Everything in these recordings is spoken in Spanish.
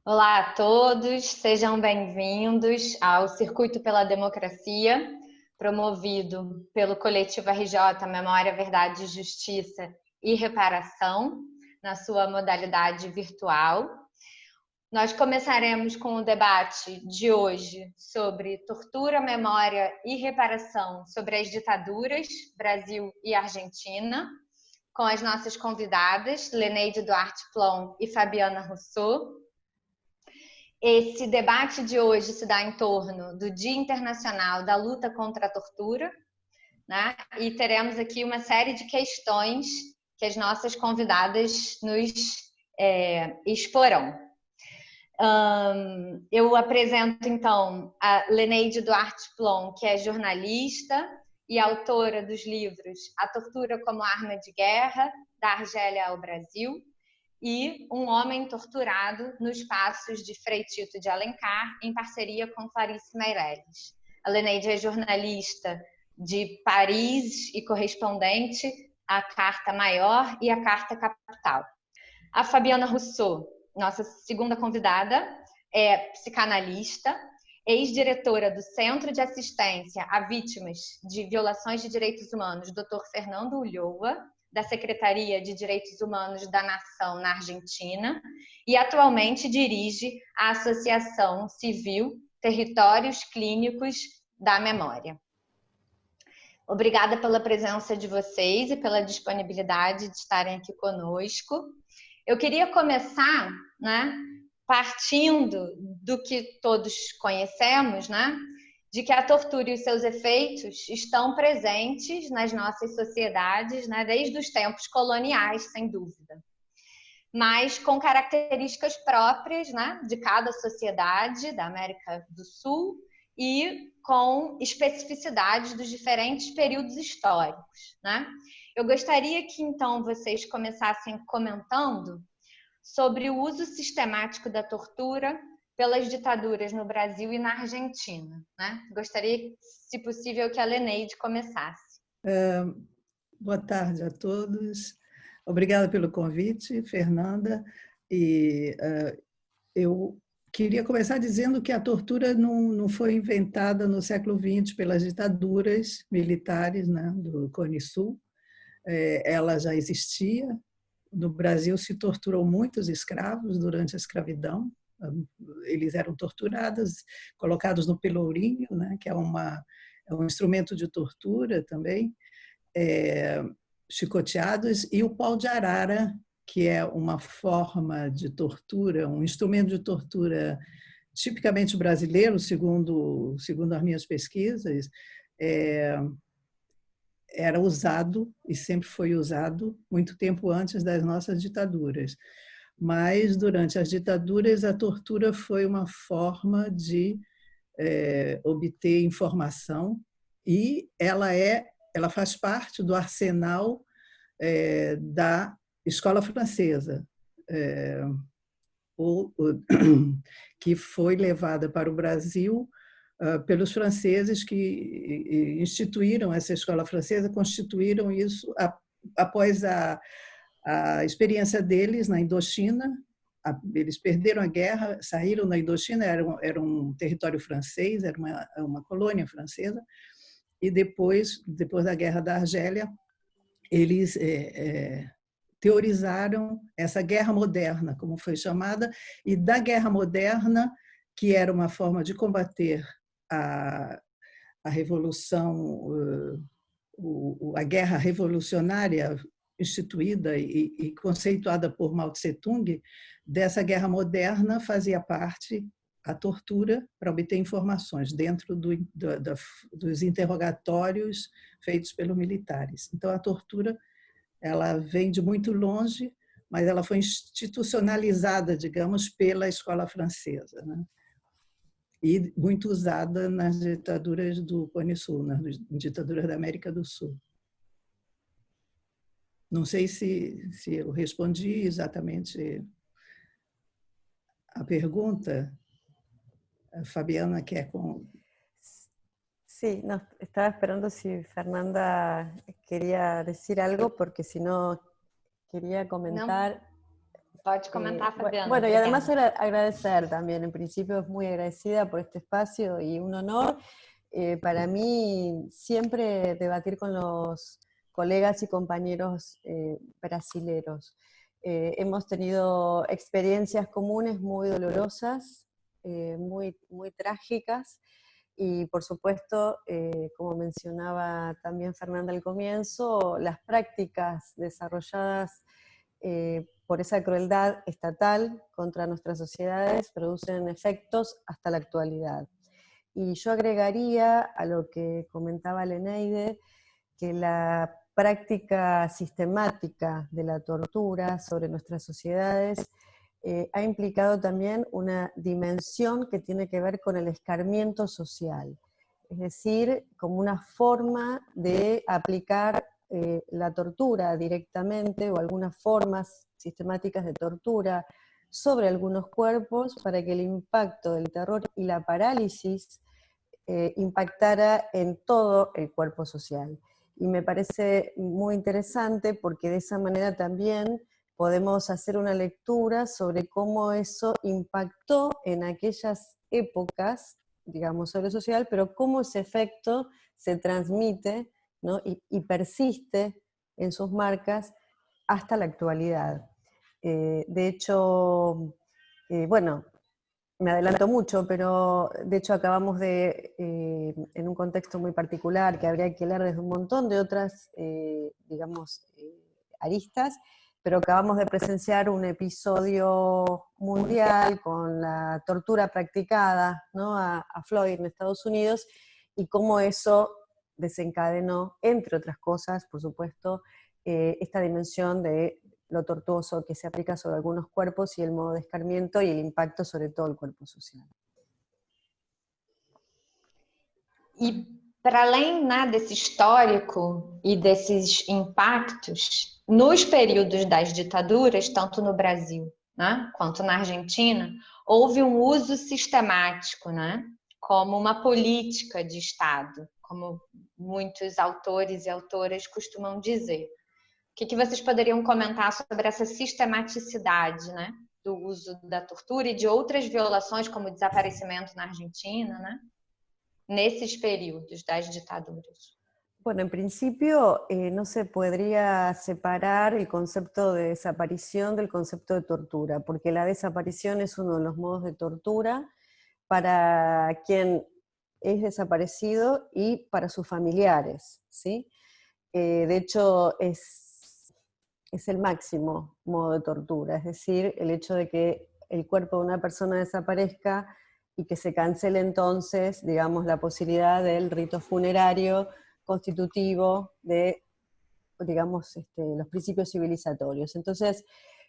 Olá a todos, sejam bem-vindos ao Circuito pela Democracia, promovido pelo Coletivo RJ Memória, Verdade, Justiça e Reparação, na sua modalidade virtual. Nós começaremos com o debate de hoje sobre tortura, memória e reparação sobre as ditaduras, Brasil e Argentina, com as nossas convidadas, Leneide Duarte Plon e Fabiana Rousseau. Esse debate de hoje se dá em torno do Dia Internacional da Luta contra a Tortura, né? E teremos aqui uma série de questões que as nossas convidadas nos exporão. Eu apresento, então, a Leneide Duarte Plon, que é jornalista e autora dos livros A Tortura como Arma de Guerra, da Argélia ao Brasil, e Um Homem Torturado nos Passos de Frei Tito de Alencar, em parceria com Clarice Meirelles. A Leneide é jornalista de Paris e correspondente à Carta Maior e à Carta Capital. A Fabiana Rousseau, nossa segunda convidada, é psicanalista, ex-diretora do Centro de Assistência a Vítimas de Violações de Direitos Humanos, Dr. Fernando Ulloa, da Secretaria de Direitos Humanos da Nação na Argentina, e atualmente dirige a Associação Civil Territórios Clínicos da Memória. Obrigada pela presença de vocês e pela disponibilidade de estarem aqui conosco. Eu queria começar, né, partindo do que todos conhecemos, né, de que a tortura e os seus efeitos estão presentes nas nossas sociedades, né, desde os tempos coloniais, sem dúvida, mas com características próprias, né, de cada sociedade da América do Sul e com especificidades dos diferentes períodos históricos, né? Eu gostaria que, então, vocês começassem comentando sobre o uso sistemático da tortura pelas ditaduras no Brasil e na Argentina, né? Gostaria, se possível, que a Leneide começasse. Boa tarde a todos. Obrigada pelo convite, Fernanda. Eu queria começar dizendo que a tortura não foi inventada no século XX pelas ditaduras militares, né, do Cone Sul. Ela já existia. No Brasil se torturou muitos escravos durante a escravidão. Eles eram torturados, colocados no pelourinho, né, que é um instrumento de tortura também, chicoteados, e o pau de arara, que é uma forma de tortura, um instrumento de tortura tipicamente brasileiro, segundo as minhas pesquisas, era usado e sempre foi usado muito tempo antes das nossas ditaduras. Mas, durante as ditaduras, a tortura foi uma forma de obter informação e ela faz parte do arsenal da escola francesa, que foi levada para o Brasil pelos franceses que instituíram essa escola francesa, constituíram isso após a experiência deles na Indochina. Eles perderam a guerra, saíram da Indochina, era um território francês, era uma colônia francesa, e depois da Guerra da Argélia, eles teorizaram essa guerra moderna, como foi chamada, e da guerra moderna, que era uma forma de combater a revolução, a guerra revolucionária instituída e conceituada por Mao Tse-tung, dessa guerra moderna fazia parte a tortura para obter informações dentro dos interrogatórios feitos pelos militares. Então, a tortura ela vem de muito longe, mas ela foi institucionalizada, digamos, pela escola francesa, né? E muito usada nas ditaduras do Cone Sul, nas ditaduras da América do Sul. Não sei se eu respondi exatamente a pergunta. A Fabiana quer com... Sí, no, estaba esperando si Fernanda quería decir algo, porque si no quería comentar... Pode comentar, Fabiana. Bueno, y obrigada. además agradecer también, en principio es muy agradecida por este espacio y un honor para mí siempre debatir con los colegas y compañeros brasileros. Hemos tenido experiencias comunes muy dolorosas, muy trágicas, y por supuesto, como mencionaba también Fernanda al comienzo, las prácticas desarrolladas por esa crueldad estatal contra nuestras sociedades producen efectos hasta la actualidad. Y yo agregaría a lo que comentaba Leneide, que la práctica sistemática de la tortura sobre nuestras sociedades ha implicado también una dimensión que tiene que ver con el escarmiento social, es decir, como una forma de aplicar la tortura directamente o algunas formas sistemáticas de tortura sobre algunos cuerpos para que el impacto del terror y la parálisis impactara en todo el cuerpo social. Y me parece muy interesante porque de esa manera también podemos hacer una lectura sobre cómo eso impactó en aquellas épocas, digamos, sobre lo social, pero cómo ese efecto se transmite, ¿no? y persiste en sus marcas hasta la actualidad. De hecho, bueno, me adelanto mucho, pero de hecho acabamos de, en un contexto muy particular, que habría que leer desde un montón de otras, digamos, aristas, pero acabamos de presenciar un episodio mundial con la tortura practicada, ¿no? a Floyd en Estados Unidos, y cómo eso desencadenó, entre otras cosas, por supuesto, esta dimensión de lo tortuoso que se aplica sobre algunos cuerpos y el modo de escarmiento y el impacto sobre todo el cuerpo social. E para além, né, desse histórico e desses impactos, nos períodos das ditaduras, tanto no Brasil, né, quanto na Argentina, houve um uso sistemático, né, como uma política de Estado, como muitos autores e autoras costumam dizer. O que vocês poderiam comentar sobre essa sistematicidade, né, do uso da tortura e de outras violações, como o desaparecimento na Argentina, né, nesses períodos das ditaduras? Bueno, en principio no se podría separar el concepto de desaparición del concepto de tortura, porque la desaparición es uno de los modos de tortura para quien es desaparecido y para sus familiares, ¿sí? De hecho, es el máximo modo de tortura, es decir, el hecho de que el cuerpo de una persona desaparezca y que se cancele entonces, digamos, la posibilidad del rito funerario constitutivo de, digamos, los principios civilizatorios. Entonces,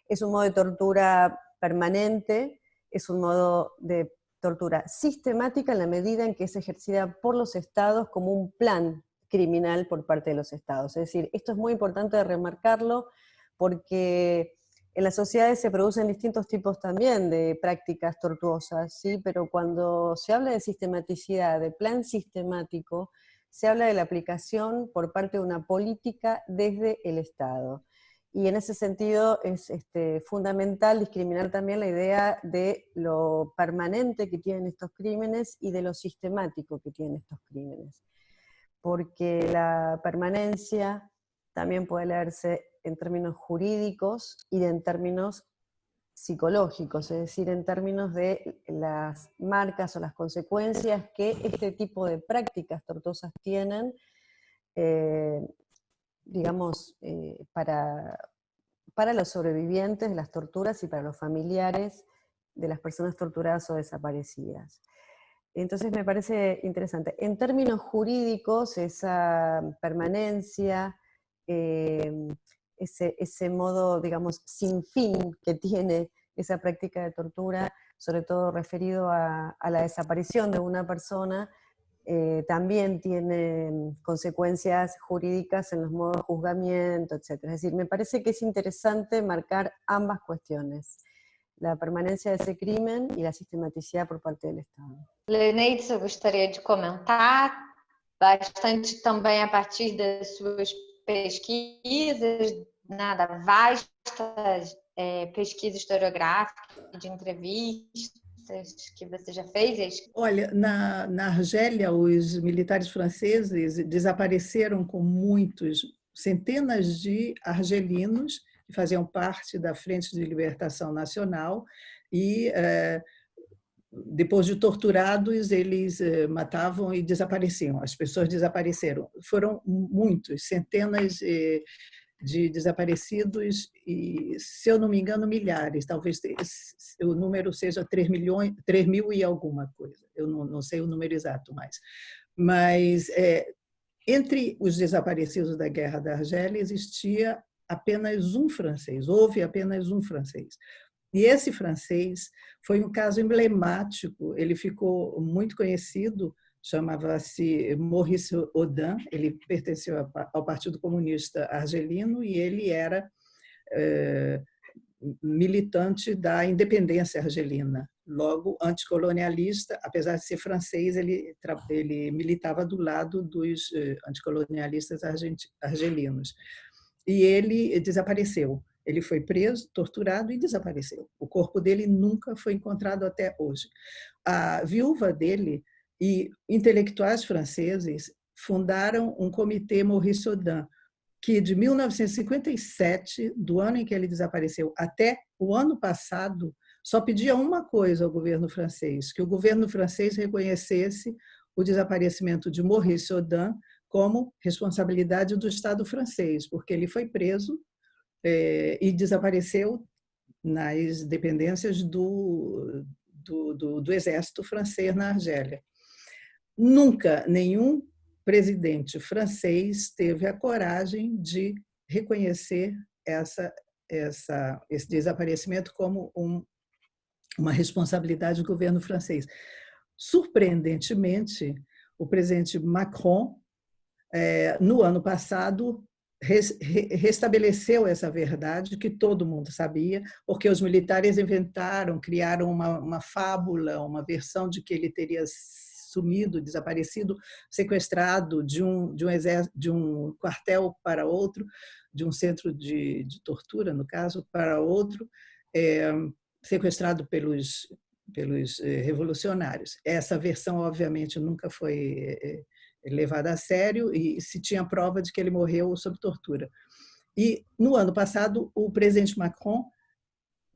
es un modo de tortura permanente, es un modo de tortura sistemática en la medida en que es ejercida por los estados como un plan criminal por parte de los estados. Es decir, esto es muy importante de remarcarlo porque en las sociedades se producen distintos tipos también de prácticas tortuosas, ¿sí? Pero cuando se habla de sistematicidad, de plan sistemático, se habla de la aplicación por parte de una política desde el Estado. Y en ese sentido es fundamental discriminar también la idea de lo permanente que tienen estos crímenes y de lo sistemático que tienen estos crímenes. Porque la permanencia también puede leerse en términos jurídicos y en términos psicológicos, es decir, en términos de las marcas o las consecuencias que este tipo de prácticas tortuosas tienen, digamos, para los sobrevivientes de las torturas y para los familiares de las personas torturadas o desaparecidas. Entonces me parece interesante. En términos jurídicos, esa permanencia, ese modo, digamos, sin fin que tiene esa práctica de tortura, sobre todo referido a la desaparición de una persona, también tiene consecuencias jurídicas en los modos de juzgamiento, etc. Es decir, me parece que es interesante marcar ambas cuestiones, la permanencia de ese crimen y la sistematicidad por parte del Estado. Leneide, eu gostaria de comentar bastante também a partir das suas pesquisas, né, da vasta pesquisa historiográfica, de entrevistas que você já fez? Olha, na Argélia, os militares franceses desapareceram com centenas de argelinos que faziam parte da Frente de Libertação Nacional e, depois de torturados, eles matavam e desapareciam. As pessoas desapareceram. Foram muitos, centenas de desaparecidos e, se eu não me engano, milhares. Talvez o número seja 3 mil e alguma coisa. Eu não sei o número exato mais. Mas entre os desaparecidos da Guerra da Argélia existia apenas um francês. Houve apenas um francês. E esse francês foi um caso emblemático. Ele ficou muito conhecido. Chamava-se Maurice Audin, ele pertenceu ao Partido Comunista Argelino e ele era militante da independência argelina, logo anticolonialista. Apesar de ser francês, ele militava do lado dos anticolonialistas argelinos. E ele desapareceu. Ele foi preso, torturado e desapareceu. O corpo dele nunca foi encontrado até hoje. A viúva dele e intelectuais franceses fundaram um comitê Maurice Audin, que de 1957, do ano em que ele desapareceu, até o ano passado, só pedia uma coisa ao governo francês, que o governo francês reconhecesse o desaparecimento de Maurice Audin como responsabilidade do Estado francês, porque ele foi preso e desapareceu nas dependências do exército francês na Argélia. Nunca nenhum presidente francês teve a coragem de reconhecer esse desaparecimento como uma responsabilidade do governo francês. Surpreendentemente, o presidente Macron, no ano passado, restabeleceu essa verdade que todo mundo sabia, porque os militares criaram uma fábula, uma versão de que ele teria sumido, desaparecido, sequestrado de um quartel para outro, de um centro de tortura, no caso, para outro, sequestrado pelos revolucionários. Essa versão, obviamente, nunca foi levada a sério e se tinha prova de que ele morreu sob tortura. E, no ano passado, o presidente Macron,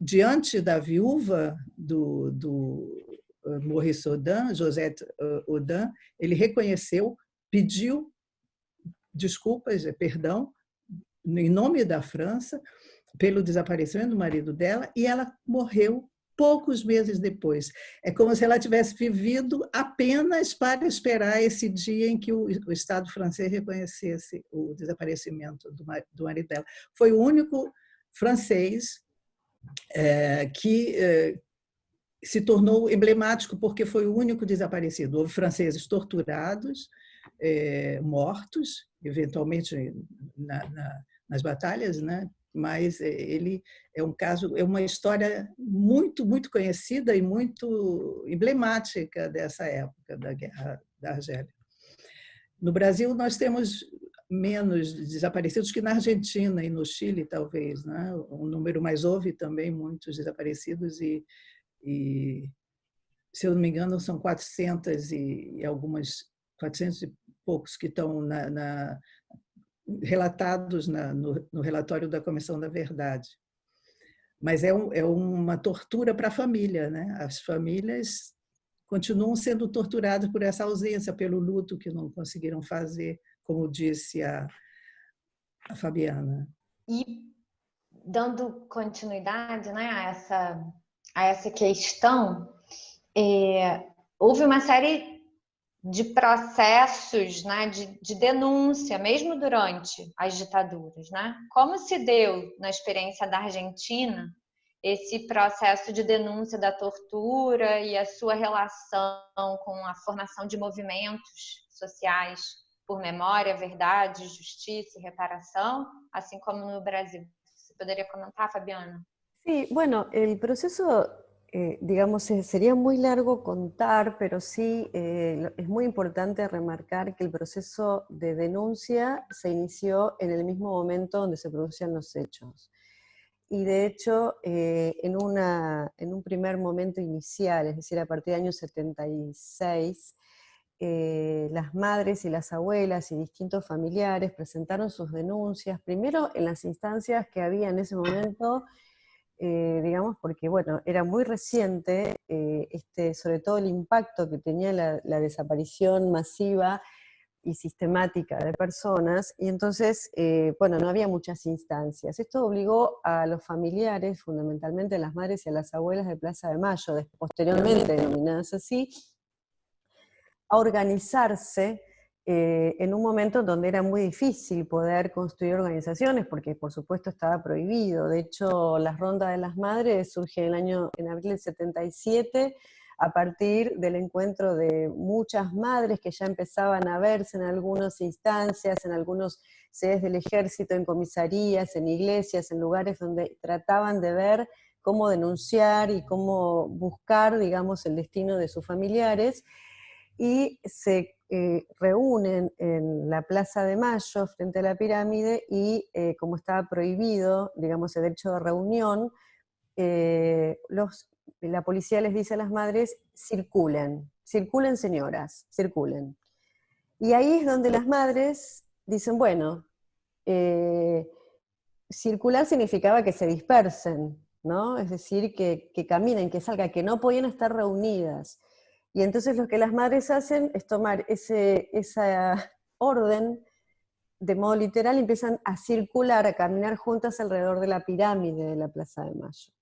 diante da viúva do Maurice Audin, Josette Audin, ele reconheceu, pediu desculpas, perdão, em nome da França, pelo desaparecimento do marido dela, e ela morreu poucos meses depois. É como se ela tivesse vivido apenas para esperar esse dia em que o Estado francês reconhecesse o desaparecimento do marido dela. Foi o único francês que se tornou emblemático porque foi o único desaparecido. Houve franceses torturados, mortos, eventualmente nas batalhas, né? Mas ele é um caso, é uma história muito, muito conhecida e muito emblemática dessa época da Guerra da Argélia. No Brasil, nós temos menos desaparecidos que na Argentina e no Chile, talvez, né? Um número mais, houve também muitos desaparecidos e se eu não me engano, são 400 e poucos que estão relatados no relatório da Comissão da Verdade. Mas é uma tortura para a família, né? As famílias continuam sendo torturadas por essa ausência, pelo luto que não conseguiram fazer, como disse a Fabiana. E dando continuidade, né, a essa questão, houve uma série de processos, né, de denúncia, mesmo durante as ditaduras, né? Como se deu na experiência da Argentina esse processo de denúncia da tortura e a sua relação com a formação de movimentos sociais por memória, verdade, justiça e reparação, assim como no Brasil? Você poderia comentar, Fabiana? Sí, bueno, el proceso, digamos, sería muy largo contar, pero sí es muy importante remarcar que el proceso de denuncia se inició en el mismo momento donde se producían los hechos. y de hecho en un primer momento inicial, es decir, a partir del año 76, las madres y las abuelas y distintos familiares presentaron sus denuncias, primero en las instancias que había en ese momento, digamos, porque bueno, era muy reciente, sobre todo el impacto que tenía la desaparición masiva y sistemática de personas, y entonces, bueno, no había muchas instancias. Esto obligó a los familiares, fundamentalmente a las madres y a las abuelas de Plaza de Mayo, posteriormente denominadas así, a organizarse en un momento donde era muy difícil poder construir organizaciones, porque por supuesto estaba prohibido. De hecho, las rondas de las madres surge en abril del 77, a partir del encuentro de muchas madres que ya empezaban a verse en algunas instancias, en algunos sedes del ejército, en comisarías, en iglesias, en lugares donde trataban de ver cómo denunciar y cómo buscar, digamos, el destino de sus familiares, y se reúnen en la Plaza de Mayo, frente a la pirámide, y como estaba prohibido, digamos, el derecho de reunión, la policía les dice a las madres, circulen, circulen señoras, circulen. Y ahí es donde las madres dicen, bueno, circular significaba que se dispersen, ¿no? Es decir, que caminen, que salgan, que no podían estar reunidas. Y entonces lo que las madres hacen es tomar esa orden de modo literal y empiezan a circular, a caminar juntas alrededor de la pirámide de la Plaza de Mayo.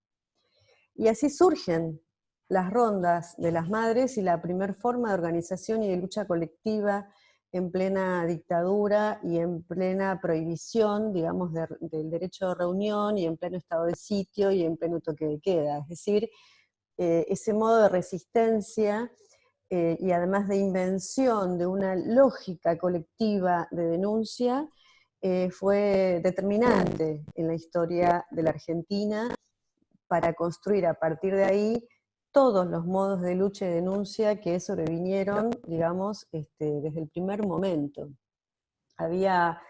Y así surgen las rondas de las madres y la primer forma de organización y de lucha colectiva en plena dictadura y en plena prohibición, digamos, del derecho de reunión, y en pleno estado de sitio y en pleno toque de queda. Es decir, ese modo de resistencia y además de invención de una lógica colectiva de denuncia, fue determinante en la historia de la Argentina para construir a partir de ahí todos los modos de lucha y denuncia que sobrevinieron, digamos, desde el primer momento. Había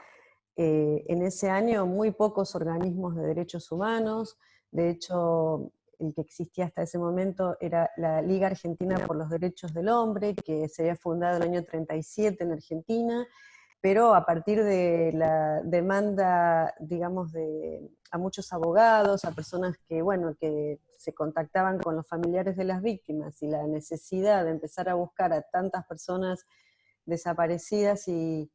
en ese año muy pocos organismos de derechos humanos. De hecho, el que existía hasta ese momento era la Liga Argentina por los Derechos del Hombre, que se había fundado en el año 37 en Argentina, pero a partir de la demanda, digamos, a muchos abogados, a personas que, bueno, que se contactaban con los familiares de las víctimas, y la necesidad de empezar a buscar a tantas personas desaparecidas y,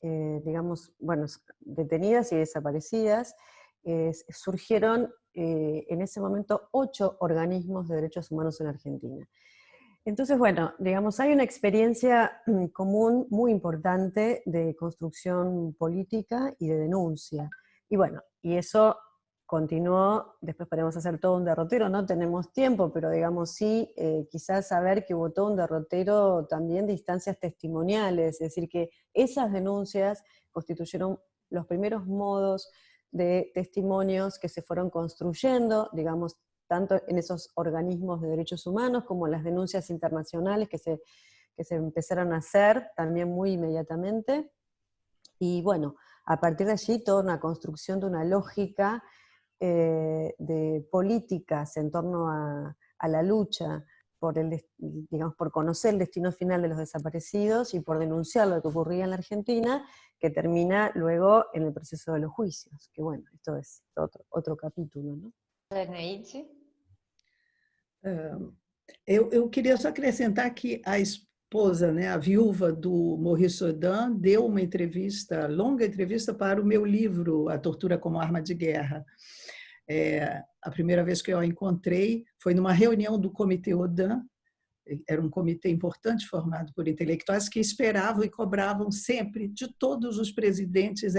digamos, bueno, detenidas y desaparecidas, surgieron en ese momento 8 organismos de derechos humanos en Argentina. Entonces, bueno, digamos, hay una experiencia común muy importante de construcción política y de denuncia. Y bueno, y eso continuó, después podemos hacer todo un derrotero, no tenemos tiempo, pero digamos sí, quizás saber que hubo todo un derrotero también de instancias testimoniales, es decir, que esas denuncias constituyeron los primeros modos de testimonios que se fueron construyendo, digamos, tanto en esos organismos de derechos humanos como en las denuncias internacionales que se empezaron a hacer también muy inmediatamente. Y bueno, a partir de allí toda una construcción de una lógica de políticas en torno a la lucha por, digamos, por conocer el destino final de los desaparecidos y por denunciar lo que ocurría en la Argentina, que termina luego en el proceso de los juicios, que bueno, esto es otro capítulo, ¿no? Leneide? Eu queria só acrescentar que a esposa, né, a viúva do Maurice Audin, deu uma entrevista, longa entrevista, para o meu livro, A Tortura como Arma de Guerra. A primeira vez que eu a encontrei foi numa reunião do Comitê Audin. Era um comitê importante formado por intelectuais que esperavam e cobravam sempre de todos os presidentes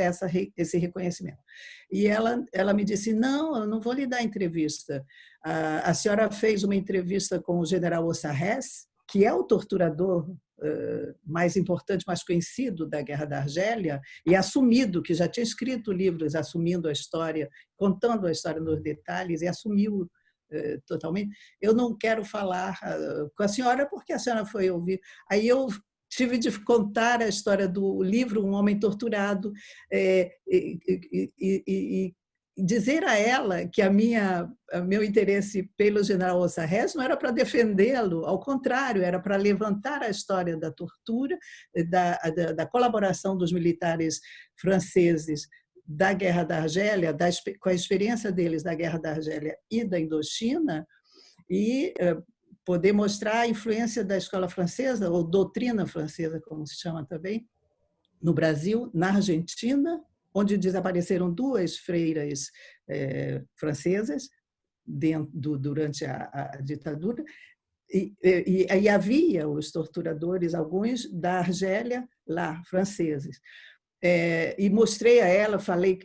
esse reconhecimento. E ela me disse, não, eu não vou lhe dar entrevista. A senhora fez uma entrevista com o general Ossarrés, que é o torturador mais importante, mais conhecido da Guerra da Argélia, e assumido, que já tinha escrito livros assumindo a história, contando a história nos detalhes, e assumiu totalmente. Eu não quero falar com a senhora porque a senhora foi ouvir. Aí eu tive de contar a história do livro Um Homem Torturado, e dizer a ela que meu interesse pelo general Ossarrez não era para defendê-lo, ao contrário, era para levantar a história da tortura, da colaboração dos militares franceses da Guerra da Argélia, com a experiência deles da Guerra da Argélia e da Indochina, e poder mostrar a influência da escola francesa, ou doutrina francesa, como se chama também, no Brasil, na Argentina, onde desapareceram 2 freiras francesas durante a ditadura, e havia os torturadores, alguns da Argélia lá, franceses. E mostrei a ela,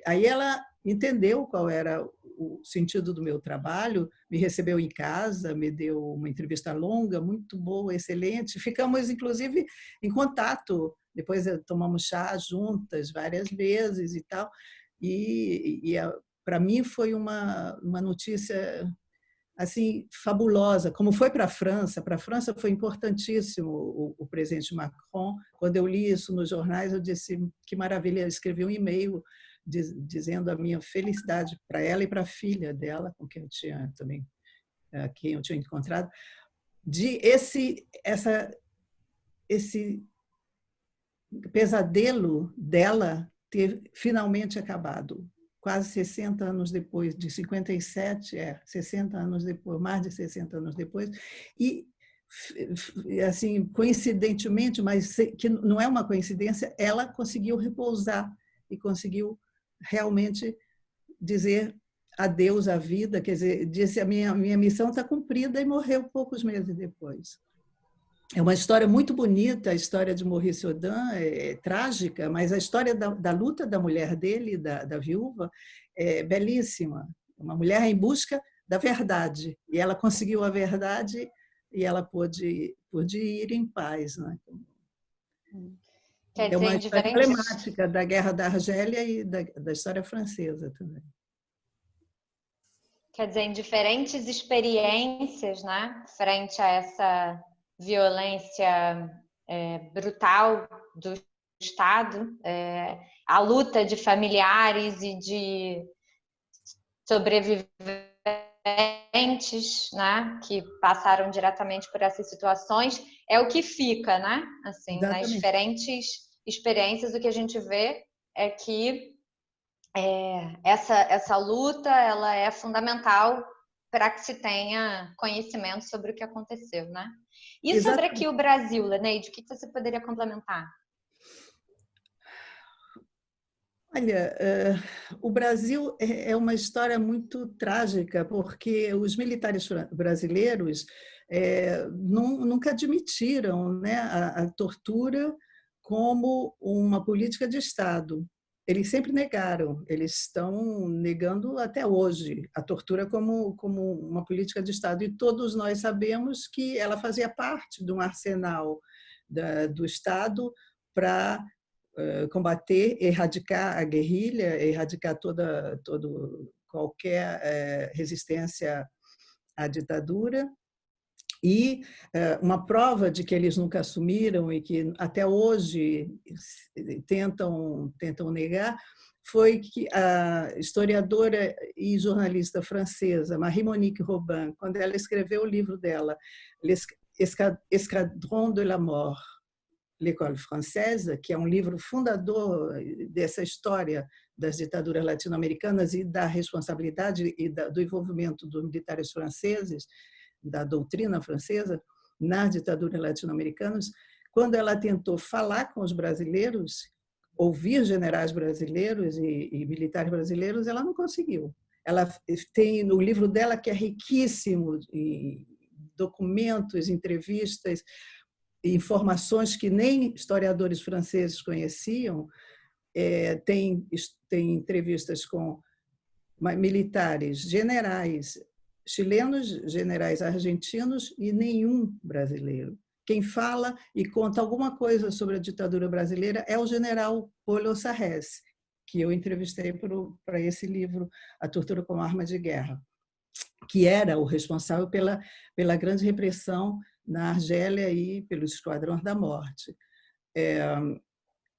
aí ela entendeu qual era o sentido do meu trabalho, me recebeu em casa, me deu uma entrevista longa, muito boa, excelente. Ficamos, inclusive, em contato. Depois tomamos chá juntas várias vezes e tal. E para mim foi uma notícia assim fabulosa, como foi para a França. Para a França foi importantíssimo o presidente Macron. Quando eu li isso nos jornais, eu disse que maravilha. Eu escrevi um e-mail dizendo a minha felicidade para ela e para a filha dela, com quem eu tinha também, quem eu tinha encontrado, de esse pesadelo dela ter finalmente acabado. Quase 60 anos depois, de 57, 60 anos depois, mais de 60 anos depois, e assim, coincidentemente, mas que não é uma coincidência, ela conseguiu repousar e conseguiu realmente dizer adeus à vida, quer dizer, disse a minha missão está cumprida, e morreu poucos meses depois. É uma história muito bonita, a história de Maurice Audin é trágica, mas a história da luta da mulher dele, da viúva, é belíssima. Uma mulher em busca da verdade, e ela conseguiu a verdade e ela pôde ir em paz, né? Quer É uma dizer, história emblemática da Guerra da Argélia e da história francesa também. Quer dizer, em diferentes experiências, né, frente a essa violência brutal do Estado, a luta de familiares e de sobreviventes, né, que passaram diretamente por essas situações, é o que fica, né? Assim, nas diferentes experiências, o que a gente vê é que essa luta ela é fundamental para que se tenha conhecimento sobre o que aconteceu, né? E Exatamente. Sobre aqui o Brasil, Leneide, o que você poderia complementar? Olha, o Brasil é uma história muito trágica, porque os militares brasileiros nunca admitiram, né, a tortura como uma política de Estado. Eles sempre negaram, eles estão negando até hoje a tortura como uma política de Estado. E todos nós sabemos que ela fazia parte de um arsenal do Estado para combater, erradicar a guerrilha, erradicar qualquer resistência à ditadura. E uma prova de que eles nunca assumiram e que até hoje tentam negar foi que a historiadora e jornalista francesa Marie-Monique Robin, quando ela escreveu o livro dela, Escadron de la Mort, L'École Française, que é um livro fundador dessa história das ditaduras latino-americanas e da responsabilidade e do envolvimento dos militares franceses, da doutrina francesa nas ditaduras latino-americanas, quando ela tentou falar com os brasileiros, ouvir generais brasileiros e militares brasileiros, ela não conseguiu. Ela tem no livro dela, que é riquíssimo em documentos, entrevistas, informações que nem historiadores franceses conheciam. Tem entrevistas com militares, generais chilenos, generais argentinos e nenhum brasileiro. Quem fala e conta alguma coisa sobre a ditadura brasileira é o general Paul Ossarrez, que eu entrevistei para esse livro, A Tortura como Arma de Guerra, que era o responsável pela grande repressão na Argélia e pelos esquadrões da morte.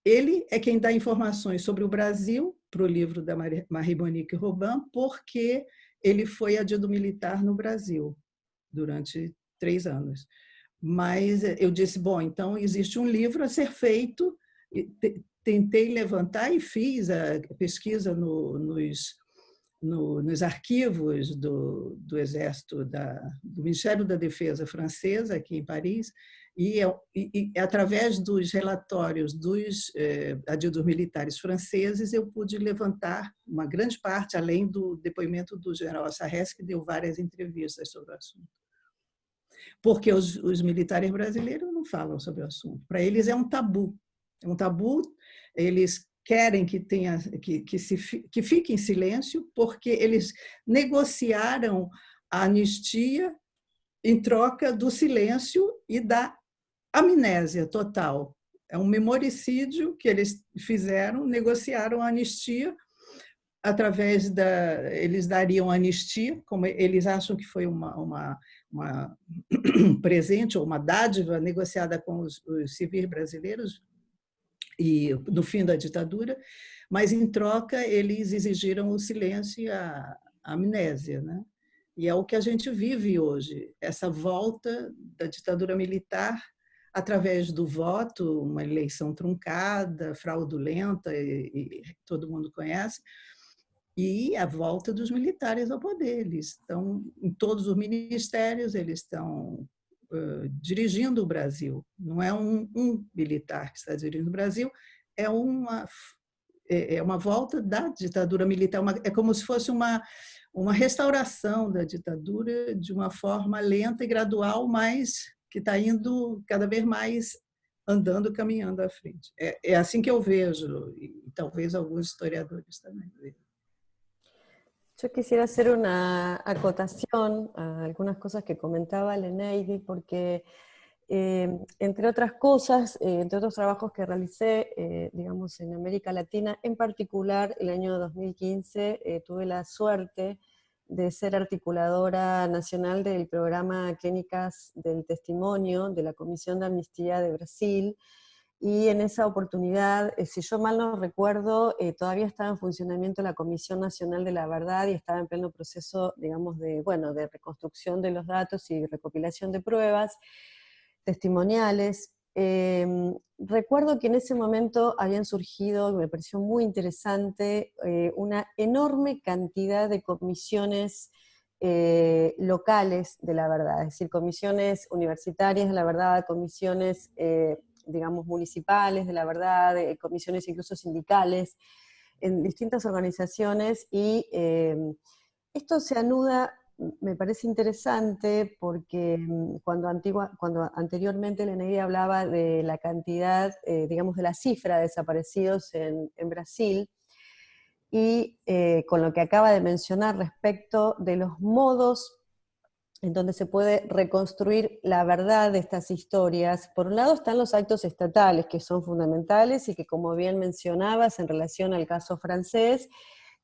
Ele é quem dá informações sobre o Brasil para o livro da Marie-Monique Robin, porque ele foi adido militar no Brasil durante 3 anos. Mas eu disse, bom, então existe um livro a ser feito, tentei levantar e fiz a pesquisa nos arquivos do Exército, do Ministério da Defesa francesa, aqui em Paris, e através dos relatórios dos adidos militares franceses, eu pude levantar uma grande parte, além do depoimento do general Assarès, que deu várias entrevistas sobre o assunto. Porque os militares brasileiros não falam sobre o assunto. Para eles é um tabu. É um tabu, eles querem que fique em silêncio, porque eles negociaram a anistia em troca do silêncio e da amnésia total. É um memoricídio que eles fizeram, negociaram a anistia através eles dariam anistia, como eles acham que foi um presente ou uma dádiva negociada com os civis brasileiros e no fim da ditadura, mas em troca eles exigiram o silêncio e a amnésia, né? E é o que a gente vive hoje, essa volta da ditadura militar através do voto, uma eleição truncada, fraudulenta, e todo mundo conhece, e a volta dos militares ao poder. Eles estão em todos os ministérios, eles estão dirigindo o Brasil. Não é um militar que está dirigindo o Brasil, é uma volta da ditadura militar, é como se fosse uma restauração da ditadura de uma forma lenta e gradual, mas que está indo cada vez mais caminhando à frente. É assim que eu vejo, e talvez alguns historiadores também vejam. Yo quisiera hacer una acotación a algunas cosas que comentaba Leneidi, porque entre otras cosas, entre otros trabajos que realicé, digamos, en América Latina, en particular el año 2015 tuve la suerte de ser articuladora nacional del programa Clínicas del Testimonio de la Comisión de Amnistía de Brasil, y en esa oportunidad, si yo mal no recuerdo, todavía estaba en funcionamiento la Comisión Nacional de la Verdad y estaba en pleno proceso, digamos, de reconstrucción de los datos y recopilación de pruebas testimoniales. Recuerdo que en ese momento habían surgido, me pareció muy interesante, una enorme cantidad de comisiones locales de la verdad, es decir, comisiones universitarias de la verdad, comisiones digamos, municipales de la verdad, comisiones incluso sindicales, en distintas organizaciones, y esto se anuda, me parece interesante, porque cuando anteriormente Leneidi hablaba de la cantidad, digamos, de la cifra de desaparecidos en Brasil, y con lo que acaba de mencionar respecto de los modos en donde se puede reconstruir la verdad de estas historias. Por un lado están los actos estatales, que son fundamentales y que, como bien mencionabas, en relación al caso francés,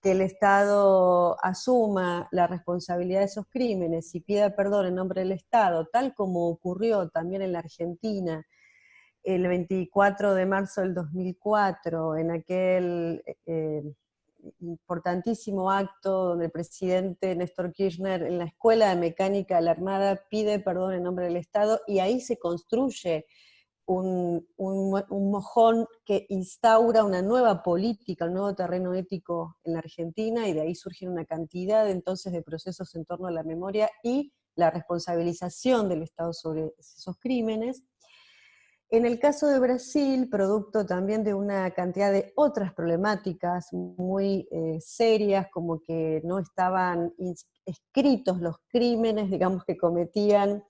que el Estado asuma la responsabilidad de esos crímenes y pida perdón en nombre del Estado, tal como ocurrió también en la Argentina el 24 de marzo del 2004, en aquel importantísimo acto donde el presidente Néstor Kirchner en la Escuela de Mecánica de la Armada pide perdón en nombre del Estado, y ahí se construye un mojón que instaura una nueva política, un nuevo terreno ético en la Argentina, y de ahí surgen una cantidad entonces de procesos en torno a la memoria y la responsabilización del Estado sobre esos crímenes. En el caso de Brasil, producto también de una cantidad de otras problemáticas muy serias, como que no estaban escritos los crímenes, digamos, que cometían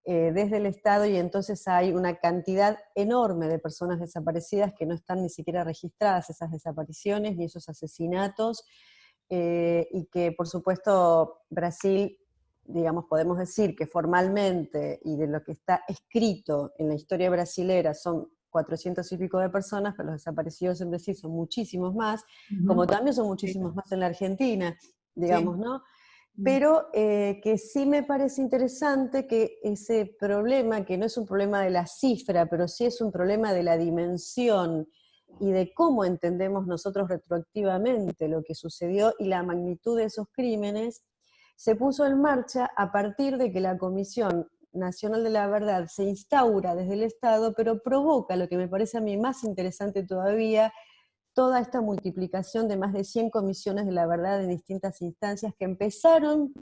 desde el Estado, y entonces hay una cantidad enorme de personas desaparecidas que no están ni siquiera registradas, esas desapariciones ni esos asesinatos, y que por supuesto Brasil, digamos, podemos decir que formalmente y de lo que está escrito en la historia brasilera son 400 y pico de personas, pero los desaparecidos en Brasil son muchísimos más, como también son muchísimos más en la Argentina, digamos, sí, ¿no? Pero que sí me parece interesante que ese problema, que no es un problema de la cifra, pero sí es un problema de la dimensión y de cómo entendemos nosotros retroactivamente lo que sucedió y la magnitud de esos crímenes, se puso en marcha a partir de que la Comisión Nacional de la Verdad se instaura desde el Estado, pero provoca, lo que me parece a mí más interesante todavía, toda esta multiplicación de más de 100 comisiones de la verdad en distintas instancias que empezaron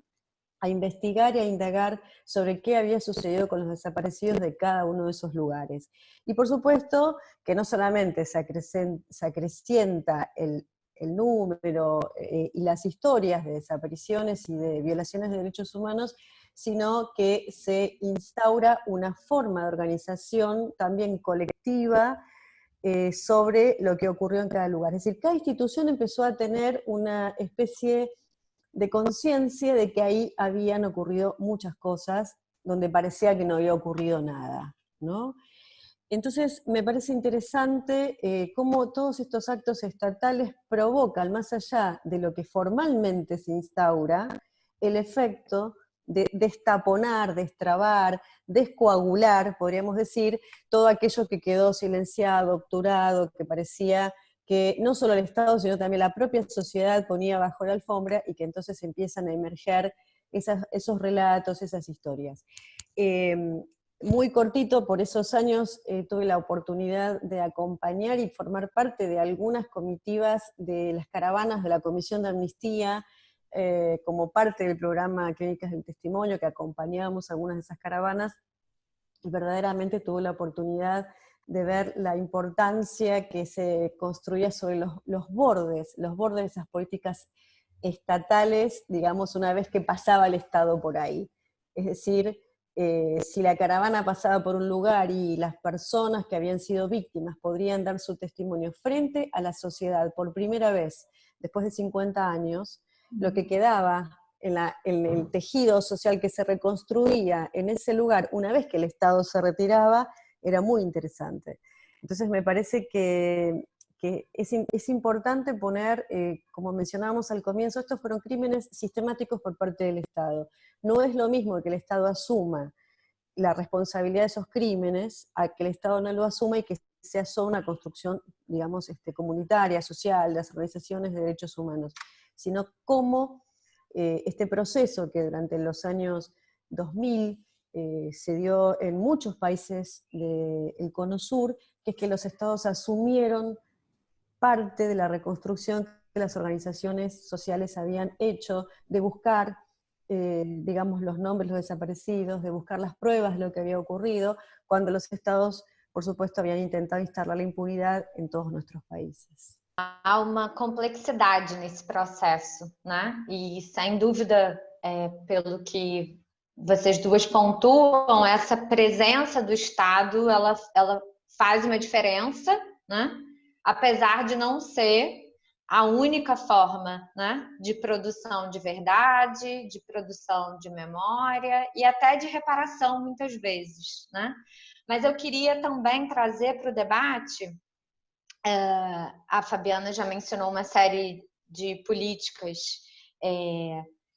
a investigar y a indagar sobre qué había sucedido con los desaparecidos de cada uno de esos lugares. Y por supuesto que no solamente se acrecienta el número y las historias de desapariciones y de violaciones de derechos humanos, sino que se instaura una forma de organización también colectiva sobre lo que ocurrió en cada lugar. Es decir, cada institución empezó a tener una especie de conciencia de que ahí habían ocurrido muchas cosas donde parecía que no había ocurrido nada, ¿no? Entonces me parece interesante cómo todos estos actos estatales provocan, más allá de lo que formalmente se instaura, el efecto de destaponar, destrabar, descoagular, podríamos decir, todo aquello que quedó silenciado, obturado, que parecía que no solo el Estado, sino también la propia sociedad ponía bajo la alfombra, y que entonces empiezan a emerger esos relatos, esas historias. Muy cortito, por esos años tuve la oportunidad de acompañar y formar parte de algunas comitivas de las caravanas de la Comisión de Amnistía, como parte del programa Clínicas del Testimonio, que acompañábamos algunas de esas caravanas, y verdaderamente tuve la oportunidad de ver la importancia que se construía sobre los bordes de esas políticas estatales, digamos, una vez que pasaba el Estado por ahí. Es decir, si la caravana pasaba por un lugar y las personas que habían sido víctimas podrían dar su testimonio frente a la sociedad por primera vez, después de 50 años, lo que quedaba en el tejido social que se reconstruía en ese lugar, una vez que el Estado se retiraba, era muy interesante. Entonces me parece que es importante poner, como mencionábamos al comienzo, estos fueron crímenes sistemáticos por parte del Estado. No es lo mismo que el Estado asuma la responsabilidad de esos crímenes, a que el Estado no lo asuma y que sea solo una construcción, digamos, comunitaria, social, de las organizaciones de derechos humanos, sino cómo este proceso que durante los años 2000 se dio en muchos países del Cono Sur, que es que los estados asumieron parte de la reconstrucción que las organizaciones sociales habían hecho, de buscar, digamos, los nombres de los desaparecidos, de buscar las pruebas de lo que había ocurrido, cuando los estados, por supuesto, habían intentado instalar la impunidad en todos nuestros países. Há uma complexidade nesse processo, né? E sem dúvida, pelo que vocês duas pontuam, essa presença do Estado, ela faz uma diferença, né? Apesar de não ser a única forma, né, de produção de verdade, de produção de memória e até de reparação, muitas vezes, né? Mas eu queria também trazer para o debate, a Fabiana já mencionou uma série de políticas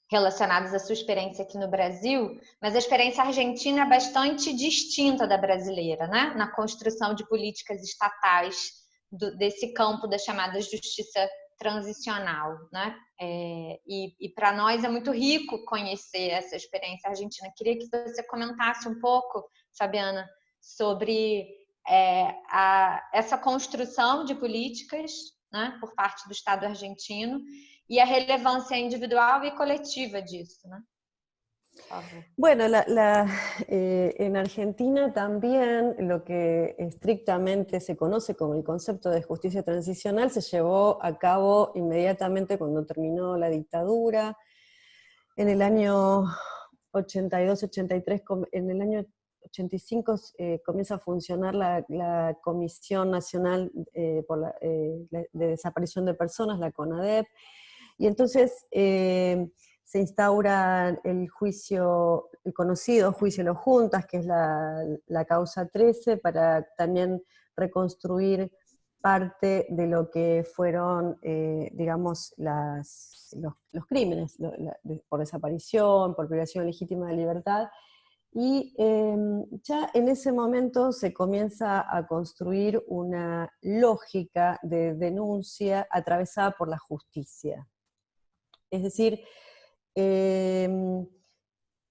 relacionadas à sua experiência aqui no Brasil, mas a experiência argentina é bastante distinta da brasileira, né? Na construção de políticas estatais desse campo da chamada justiça transicional, né? E para nós é muito rico conhecer essa experiência argentina. Queria que você comentasse um pouco, Fabiana, sobre essa construção de políticas, né, por parte do Estado argentino y a relevancia individual y colectiva disso, ¿no? Bueno, en Argentina también lo que estrictamente se conoce como el concepto de justicia transicional se llevó a cabo inmediatamente cuando terminó la dictadura. En el año 82, 83, en el año 85 comienza a funcionar la Comisión Nacional de Desaparición de Personas, la CONADEP, y entonces se instaura el conocido juicio de los Juntas, que es la causa 13, para también reconstruir parte de lo que fueron, digamos, los crímenes por desaparición, por privación legítima de libertad, Y ya en ese momento se comienza a construir una lógica de denuncia atravesada por la justicia. Es decir,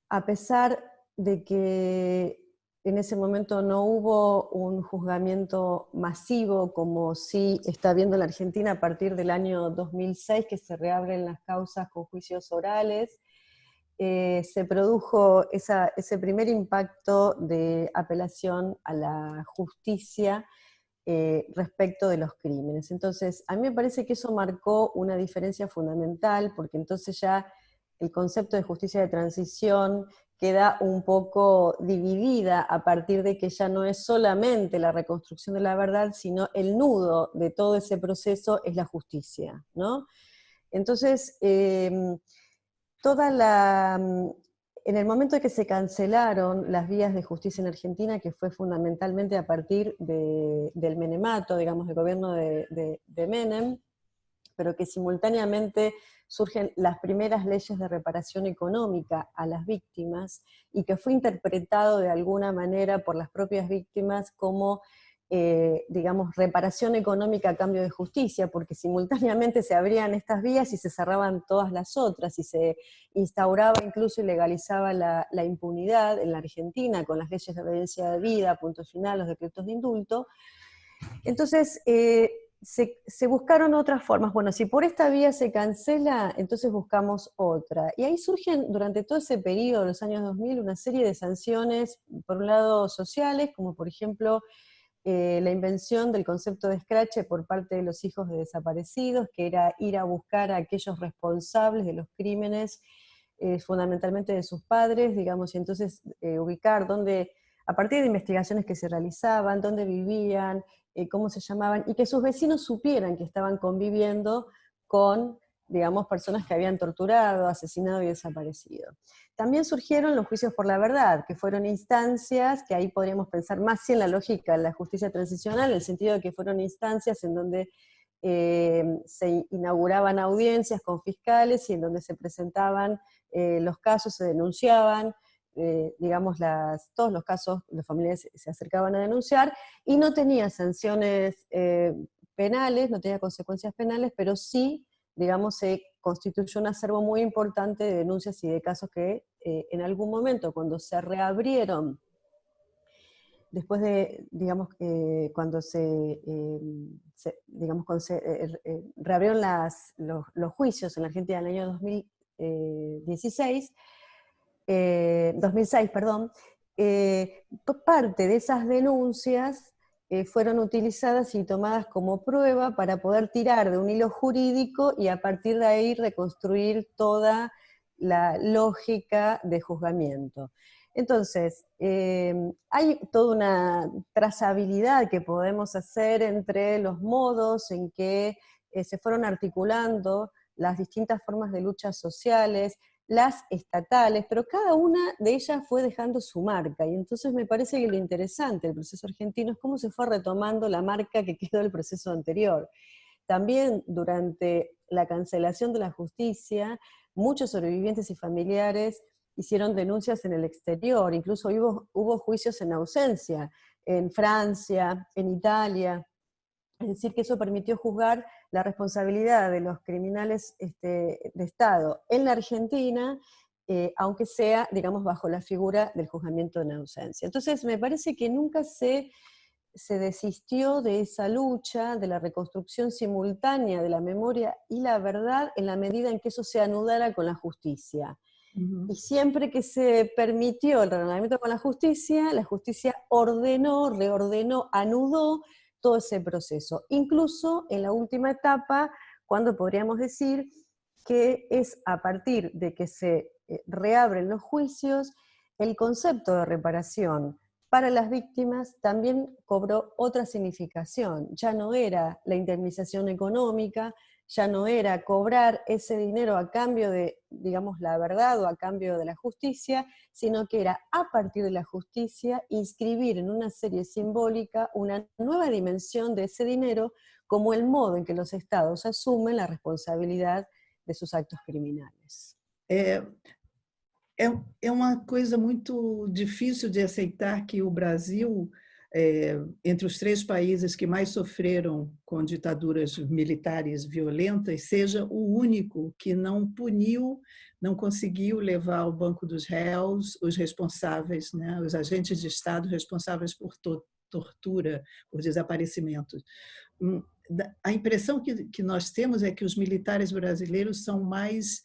a pesar de que en ese momento no hubo un juzgamiento masivo como sí está habiendo en la Argentina a partir del año 2006, que se reabren las causas con juicios orales, se produjo ese primer impacto de apelación a la justicia respecto de los crímenes. Entonces, a mí me parece que eso marcó una diferencia fundamental, porque entonces ya el concepto de justicia de transición queda un poco dividida a partir de que ya no es solamente la reconstrucción de la verdad, sino el nudo de todo ese proceso es la justicia, ¿no? Entonces, en el momento en que se cancelaron las vías de justicia en Argentina, que fue fundamentalmente a partir del menemato, digamos, del gobierno de Menem, pero que simultáneamente surgen las primeras leyes de reparación económica a las víctimas, y que fue interpretado de alguna manera por las propias víctimas como digamos, reparación económica a cambio de justicia, porque simultáneamente se abrían estas vías y se cerraban todas las otras, y se instauraba incluso y legalizaba la impunidad en la Argentina, con las leyes de obediencia de vida, punto final, los decretos de indulto. Entonces, se buscaron otras formas. Bueno, si por esta vía se cancela, entonces buscamos otra. Y ahí surgen, durante todo ese periodo, los años 2000, una serie de sanciones, por un lado sociales, como por ejemplo la invención del concepto de escrache por parte de los hijos de desaparecidos, que era ir a buscar a aquellos responsables de los crímenes, fundamentalmente de sus padres, digamos, y entonces ubicar dónde, a partir de investigaciones que se realizaban, dónde vivían, cómo se llamaban, y que sus vecinos supieran que estaban conviviendo con, digamos, personas que habían torturado, asesinado y desaparecido. También surgieron los juicios por la verdad, que fueron instancias, que ahí podríamos pensar más en la lógica de la justicia transicional, en el sentido de que fueron instancias en donde se inauguraban audiencias con fiscales y en donde se presentaban los casos, se denunciaban, digamos, todos los casos, los familiares se acercaban a denunciar, y no tenía sanciones penales, no tenía consecuencias penales, pero sí, digamos, se constituyó un acervo muy importante de denuncias y de casos que en algún momento, cuando se reabrieron, después de, digamos, cuando reabrieron los juicios en la Argentina en el año 2006, perdón, parte de esas denuncias fueron utilizadas y tomadas como prueba para poder tirar de un hilo jurídico y a partir de ahí reconstruir toda la lógica de juzgamiento. Entonces, hay toda una trazabilidad que podemos hacer entre los modos en que se fueron articulando las distintas formas de luchas sociales, las estatales, pero cada una de ellas fue dejando su marca, y entonces me parece que lo interesante del proceso argentino es cómo se fue retomando la marca que quedó del proceso anterior. También durante la cancelación de la justicia, muchos sobrevivientes y familiares hicieron denuncias en el exterior, incluso hubo juicios en ausencia, en Francia, en Italia. Es decir, que eso permitió juzgar la responsabilidad de los criminales de Estado en la Argentina, aunque sea, digamos, bajo la figura del juzgamiento en ausencia. Entonces, me parece que nunca se desistió de esa lucha, de la reconstrucción simultánea de la memoria y la verdad, en la medida en que eso se anudara con la justicia. Y siempre que se permitió el reanudamiento con la justicia ordenó, reordenó, anudó todo ese proceso. Incluso en la última etapa, cuando podríamos decir que es a partir de que se reabren los juicios, el concepto de reparación para las víctimas también cobró otra significación. Ya no era la indemnización económica, ya no era cobrar ese dinero a cambio de, digamos, la verdad o a cambio de la justicia, sino que era a partir de la justicia inscribir en una serie simbólica una nueva dimensión de ese dinero como el modo en que los estados asumen la responsabilidad de sus actos criminales. É uma coisa muito difícil de aceitar que o Brasil, entre os 3 países que mais sofreram com ditaduras militares violentas, seja o único que não puniu, não conseguiu levar ao banco dos réus os responsáveis, né, os agentes de Estado responsáveis por tortura, por desaparecimentos. A impressão que nós temos é que os militares brasileiros são mais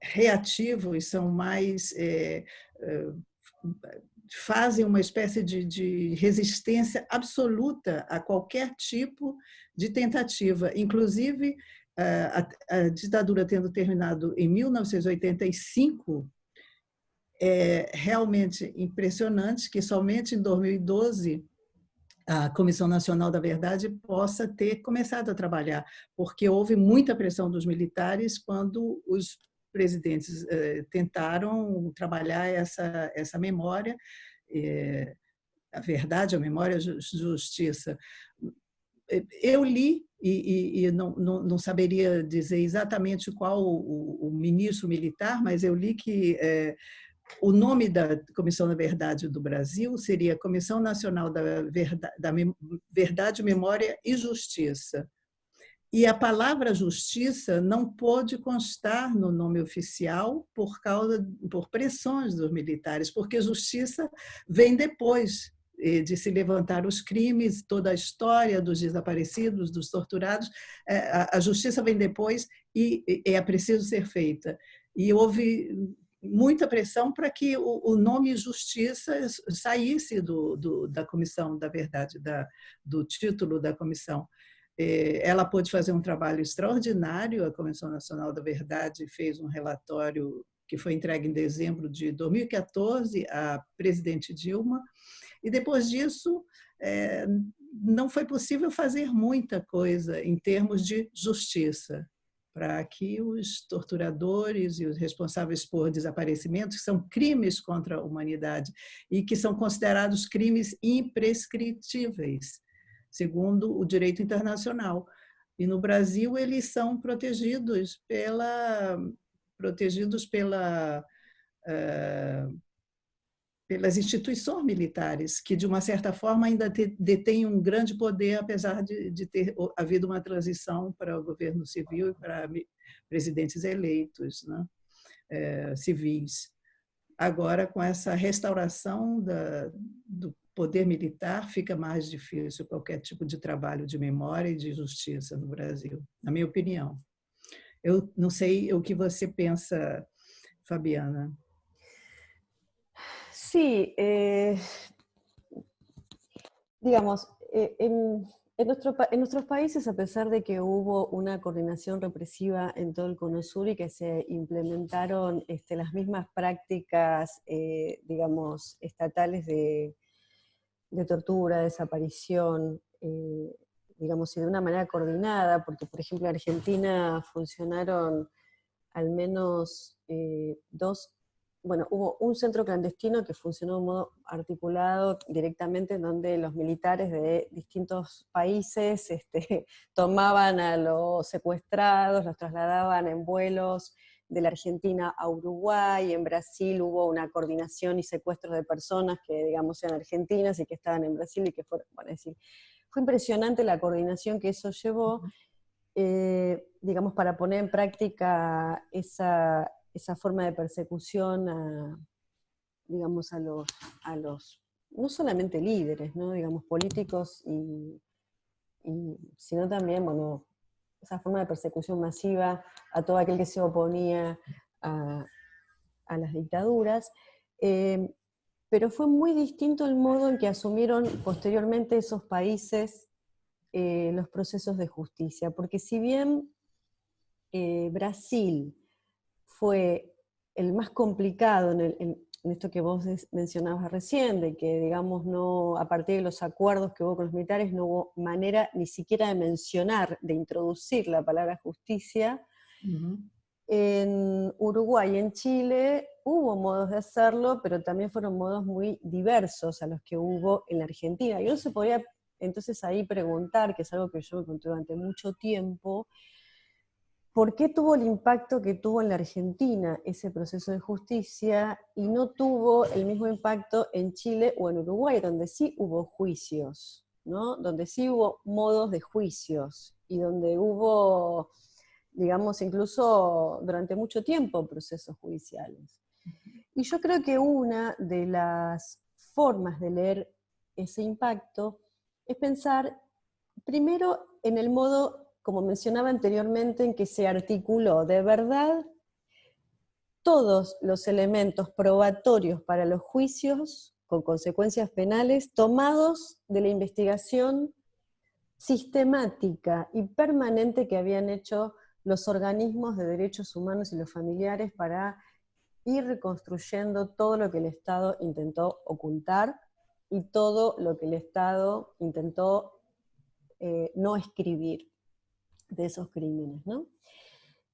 reativos, são mais fazem uma espécie de resistência absoluta a qualquer tipo de tentativa. Inclusive, a ditadura tendo terminado em 1985, é realmente impressionante que somente em 2012 a Comissão Nacional da Verdade possa ter começado a trabalhar, porque houve muita pressão dos militares quando os presidentes tentaram trabalhar essa memória, a verdade, a memória, a justiça. Eu li, e não saberia dizer exatamente qual o ministro militar, mas eu li que o nome da Comissão da Verdade do Brasil seria Comissão Nacional da Verdade, Memória e Justiça. E a palavra justiça não pôde constar no nome oficial por pressões dos militares, porque justiça vem depois de se levantar os crimes, toda a história dos desaparecidos, dos torturados. A justiça vem depois e é preciso ser feita. E houve muita pressão para que o nome justiça saísse da Comissão da Verdade, do título da comissão. Ela pôde fazer um trabalho extraordinário, a Comissão Nacional da Verdade fez um relatório que foi entregue em dezembro de 2014 à presidente Dilma, e depois disso não foi possível fazer muita coisa em termos de justiça, para que os torturadores e os responsáveis por desaparecimentos, que são crimes contra a humanidade e que são considerados crimes imprescritíveis, segundo o direito internacional. E no Brasil eles são protegidos pelas instituições militares, que de uma certa forma ainda detêm um grande poder, apesar de ter havido uma transição para o governo civil e para presidentes eleitos, né, civis. Agora, com essa restauração do poder militar, fica mais difícil qualquer tipo de trabalho de memória e de justiça no Brasil, na minha opinião. Eu não sei o que você pensa, Fabiana. Sí, digamos, en nuestros países, a pesar de que hubo una coordinación represiva en todo el Cono Sur y que se implementaron las mismas prácticas, digamos, estatales de tortura, desaparición, digamos, y de una manera coordinada, porque, por ejemplo, en Argentina funcionaron al menos hubo un centro clandestino que funcionó de modo articulado directamente, donde los militares de distintos países tomaban a los secuestrados, los trasladaban en vuelos de la Argentina a Uruguay. En Brasil hubo una coordinación y secuestros de personas que, digamos, eran argentinas y que estaban en Brasil y que fueron, bueno, es decir, fue impresionante la coordinación que eso llevó, digamos, para poner en práctica esa forma de persecución digamos, a los no solamente líderes, ¿no? Digamos, políticos, sino también, bueno, esa forma de persecución masiva a todo aquel que se oponía a las dictaduras, pero fue muy distinto el modo en que asumieron posteriormente esos países los procesos de justicia, porque si bien Brasil fue el más complicado en esto que vos mencionabas recién, de que, digamos, no, a partir de los acuerdos que hubo con los militares, no hubo manera ni siquiera de mencionar, de introducir la palabra justicia. En Uruguay y en Chile hubo modos de hacerlo, pero también fueron modos muy diversos a los que hubo en la Argentina. Y uno se podría entonces ahí preguntar, que es algo que yo me pregunté durante mucho tiempo, ¿por qué tuvo el impacto que tuvo en la Argentina ese proceso de justicia y no tuvo el mismo impacto en Chile o en Uruguay, donde sí hubo juicios, ¿no? Donde sí hubo modos de juicios y donde hubo, digamos, incluso durante mucho tiempo procesos judiciales? Y yo creo que una de las formas de leer ese impacto es pensar primero en el modo, como mencionaba anteriormente, en que se articuló de verdad todos los elementos probatorios para los juicios con consecuencias penales tomados de la investigación sistemática y permanente que habían hecho los organismos de derechos humanos y los familiares para ir reconstruyendo todo lo que el Estado intentó ocultar y todo lo que el Estado intentó no escribir de esos crímenes, ¿no?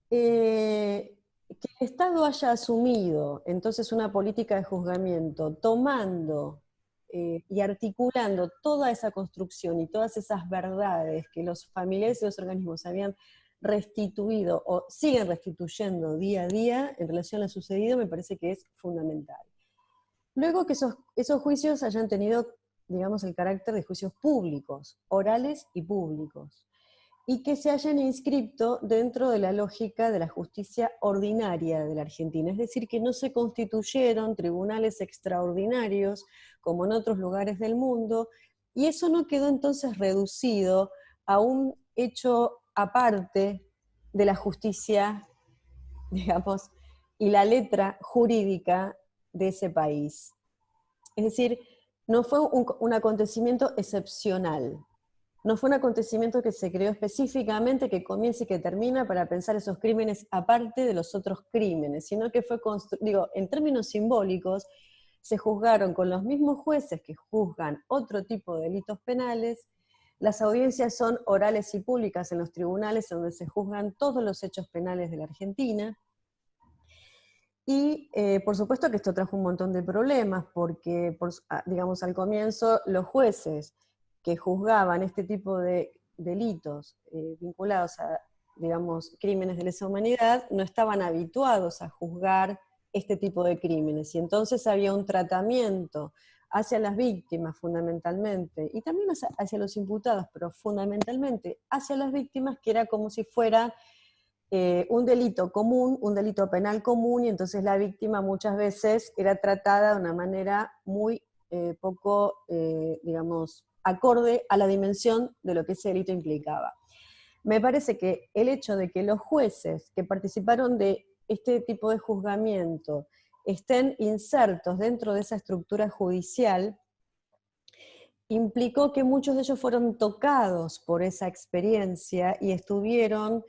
Que el Estado haya asumido entonces una política de juzgamiento, tomando y articulando toda esa construcción y todas esas verdades que los familiares y los organismos habían restituido o siguen restituyendo día a día en relación a lo sucedido, me parece que es fundamental. Luego que esos juicios hayan tenido, digamos, el carácter de juicios públicos, orales y públicos, y que se hayan inscrito dentro de la lógica de la justicia ordinaria de la Argentina, es decir, que no se constituyeron tribunales extraordinarios como en otros lugares del mundo, y eso no quedó entonces reducido a un hecho aparte de la justicia, digamos, y la letra jurídica de ese país. Es decir, no fue un acontecimiento excepcional, no fue un acontecimiento que se creó específicamente, que comienza y que termina para pensar esos crímenes aparte de los otros crímenes, sino que fue, en términos simbólicos, se juzgaron con los mismos jueces que juzgan otro tipo de delitos penales. Las audiencias son orales y públicas en los tribunales donde se juzgan todos los hechos penales de la Argentina. Y por supuesto que esto trajo un montón de problemas, porque, digamos, al comienzo los jueces que juzgaban este tipo de delitos vinculados a, digamos, crímenes de lesa humanidad, no estaban habituados a juzgar este tipo de crímenes, y entonces había un tratamiento hacia las víctimas fundamentalmente, y también hacia los imputados, pero fundamentalmente hacia las víctimas, que era como si fuera un delito común, un delito penal común, y entonces la víctima muchas veces era tratada de una manera muy poco, digamos, acorde a la dimensión de lo que ese delito implicaba. Me parece que el hecho de que los jueces que participaron de este tipo de juzgamiento estén insertos dentro de esa estructura judicial implicó que muchos de ellos fueron tocados por esa experiencia y estuvieron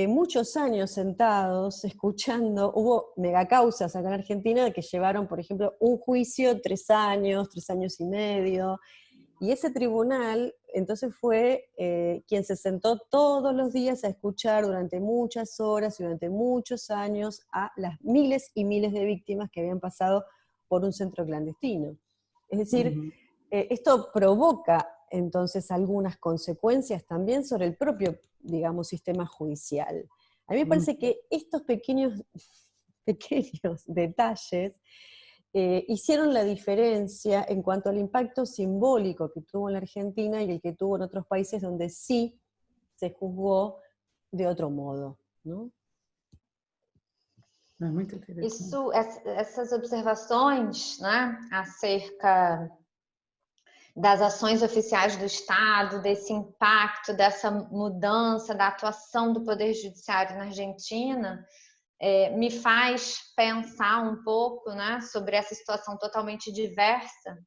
muchos años sentados, escuchando. Hubo megacausas acá en Argentina que llevaron, por ejemplo, un juicio 3 años y medio, y ese tribunal entonces fue quien se sentó todos los días a escuchar durante muchas horas y durante muchos años a las miles y miles de víctimas que habían pasado por un centro clandestino. Es decir, esto provoca entonces algunas consecuencias también sobre el propio, digamos, sistema judicial. A mí me parece que estos pequeños detalles hicieron la diferencia en cuanto al impacto simbólico que tuvo en la Argentina y el que tuvo en otros países donde sí se juzgó de otro modo, ¿no? É muito interessante. Essas observações, né, acerca das ações oficiais do Estado, desse impacto, dessa mudança, da atuação do Poder Judiciário na Argentina, me faz pensar um pouco, né, sobre essa situação totalmente diversa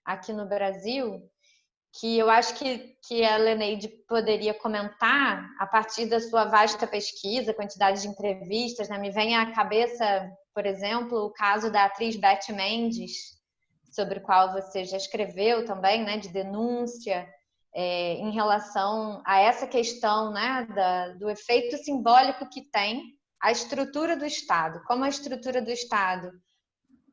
aqui no Brasil, que eu acho que a Leneide poderia comentar a partir da sua vasta pesquisa, quantidade de entrevistas, né? Me vem à cabeça, por exemplo, o caso da atriz Beth Mendes, sobre o qual você já escreveu também, né, de denúncia em relação a essa questão, né, do efeito simbólico que tem a estrutura do Estado, como a estrutura do Estado,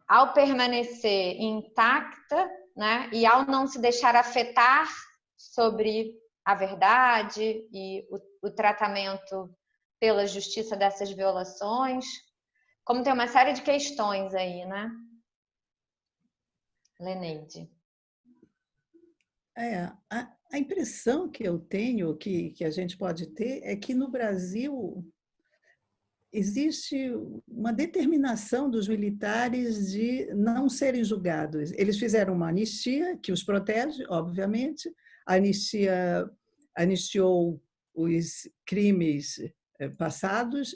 ao permanecer intacta, né, e ao não se deixar afetar sobre a verdade e o tratamento pela justiça dessas violações? Como tem uma série de questões aí, né? Leneide. A impressão que eu tenho, que a gente pode ter, é que no Brasil existe uma determinação dos militares de não serem julgados. Eles fizeram uma anistia que os protege, obviamente. A anistia anistiou os crimes passados,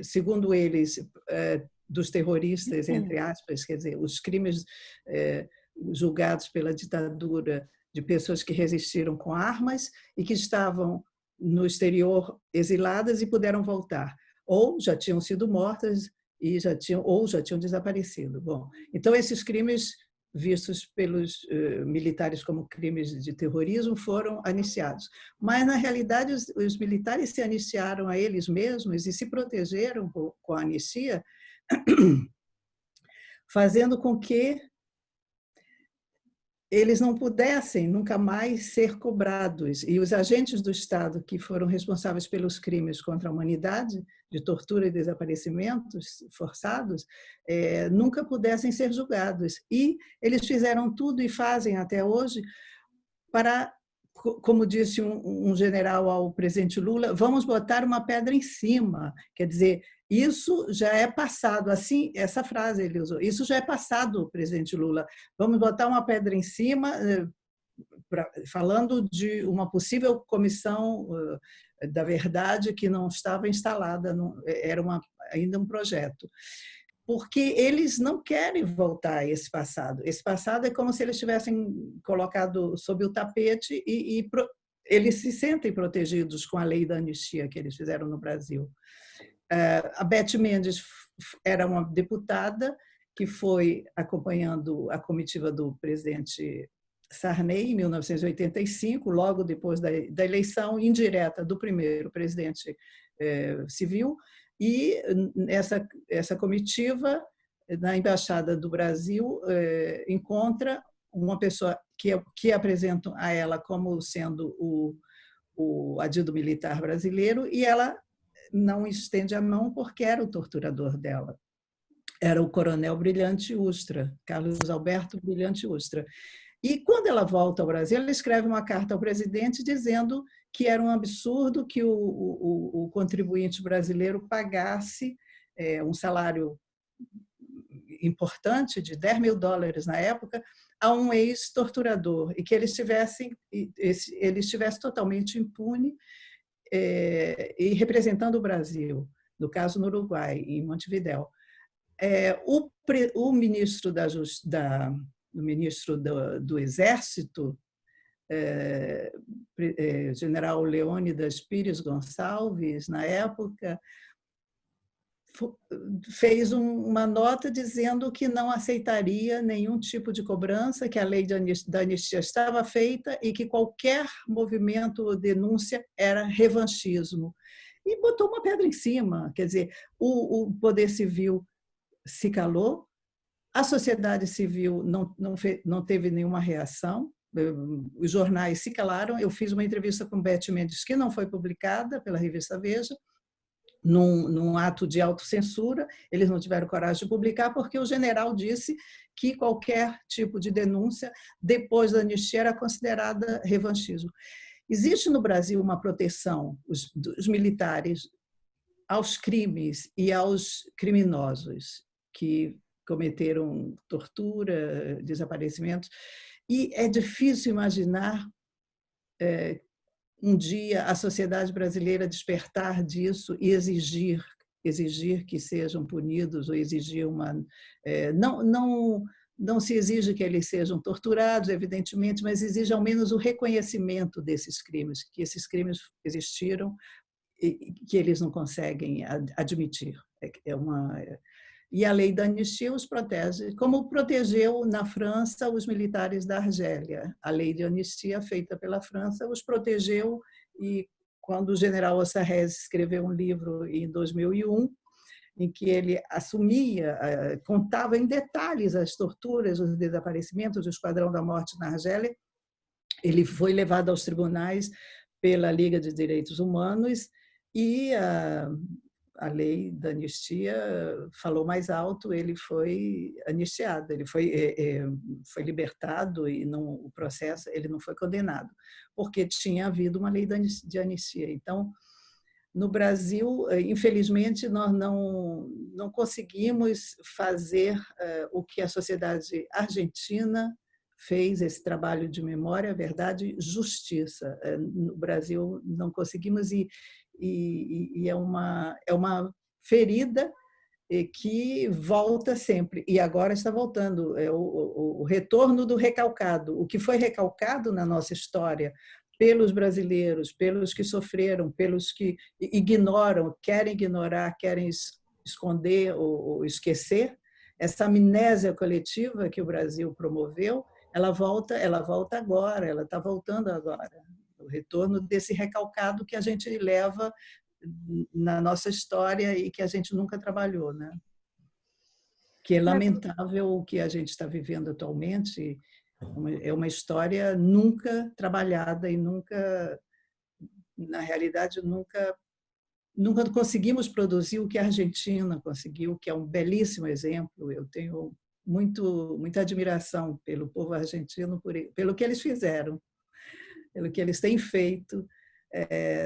segundo eles, dos terroristas, entre aspas, quer dizer, os crimes julgados pela ditadura de pessoas que resistiram com armas e que estavam no exterior exiladas e puderam voltar, ou já tinham sido mortas e já tinham desaparecido. Bom, então esses crimes vistos pelos militares como crimes de terrorismo foram anistiados. Mas, na realidade, os militares se anistiaram a eles mesmos e se protegeram com a anistia, fazendo com que eles não pudessem nunca mais ser cobrados. E os agentes do Estado que foram responsáveis pelos crimes contra a humanidade, de tortura e desaparecimentos forçados, nunca pudessem ser julgados. E eles fizeram tudo e fazem até hoje para, como disse um general ao presidente Lula, vamos botar uma pedra em cima. Quer dizer, isso já é passado, assim, essa frase ele usou, isso já é passado, presidente Lula. Vamos botar uma pedra em cima, falando de uma possível comissão da verdade que não estava instalada, era ainda um projeto. Porque eles não querem voltar a esse passado. Esse passado é como se eles tivessem colocado sob o tapete e eles se sentem protegidos com a lei da anistia que eles fizeram no Brasil. A Beth Mendes era uma deputada que foi acompanhando a comitiva do presidente Sarney, em 1985, logo depois da eleição indireta do primeiro presidente civil, e essa comitiva, na Embaixada do Brasil, encontra uma pessoa que apresentam a ela como sendo o adido militar brasileiro, e ela não estende a mão porque era o torturador dela. Era o coronel Brilhante Ustra, Carlos Alberto Brilhante Ustra. E quando ela volta ao Brasil, ela escreve uma carta ao presidente dizendo que era um absurdo que o contribuinte brasileiro pagasse um salário importante de $10 mil na época a um ex-torturador e que ele estivesse totalmente impune e representando o Brasil, no caso no Uruguai, em Montevidéu. O ministro do Exército, general Leônidas Pires Gonçalves, na época, fez uma nota dizendo que não aceitaria nenhum tipo de cobrança, que a lei da anistia estava feita e que qualquer movimento ou denúncia era revanchismo. E botou uma pedra em cima, quer dizer, o poder civil se calou, a sociedade civil não teve nenhuma reação, os jornais se calaram. Eu fiz uma entrevista com Beth Mendes que não foi publicada pela revista Veja, num ato de autocensura. Eles não tiveram coragem de publicar porque o general disse que qualquer tipo de denúncia depois da anistia era considerada revanchismo. Existe no Brasil uma proteção dos militares aos crimes e aos criminosos que cometeram tortura, desaparecimentos, e é difícil imaginar um dia a sociedade brasileira despertar disso e exigir que sejam punidos, ou exigir não se exige que eles sejam torturados, evidentemente, mas exige ao menos o reconhecimento desses crimes, que esses crimes existiram e que eles não conseguem admitir. E a lei da anistia os protege, como protegeu na França os militares da Argélia. A lei de anistia feita pela França os protegeu, e quando o general Ossarrez escreveu um livro em 2001, em que ele assumia, contava em detalhes as torturas, os desaparecimentos do Esquadrão da Morte na Argélia, ele foi levado aos tribunais pela Liga de Direitos Humanos E a lei da anistia falou mais alto, ele foi anistiado, ele foi libertado e o processo, ele não foi condenado, porque tinha havido uma lei de anistia. Então, no Brasil, infelizmente, nós não conseguimos fazer o que a sociedade argentina fez, esse trabalho de memória, verdade, justiça. No Brasil, não conseguimos, e é uma ferida que volta sempre, e agora está voltando, é o retorno do recalcado. O que foi recalcado na nossa história pelos brasileiros, pelos que sofreram, pelos que ignoram, querem ignorar, querem esconder ou esquecer, essa amnésia coletiva que o Brasil promoveu, ela volta agora, ela está voltando agora. O retorno desse recalcado que a gente leva na nossa história e que a gente nunca trabalhou, né? Que é lamentável o que a gente está vivendo atualmente. É uma história nunca trabalhada e nunca, na realidade, nunca conseguimos produzir o que a Argentina conseguiu, que é um belíssimo exemplo. Eu tenho muita admiração pelo povo argentino, pelo que eles fizeram, pelo que eles têm feito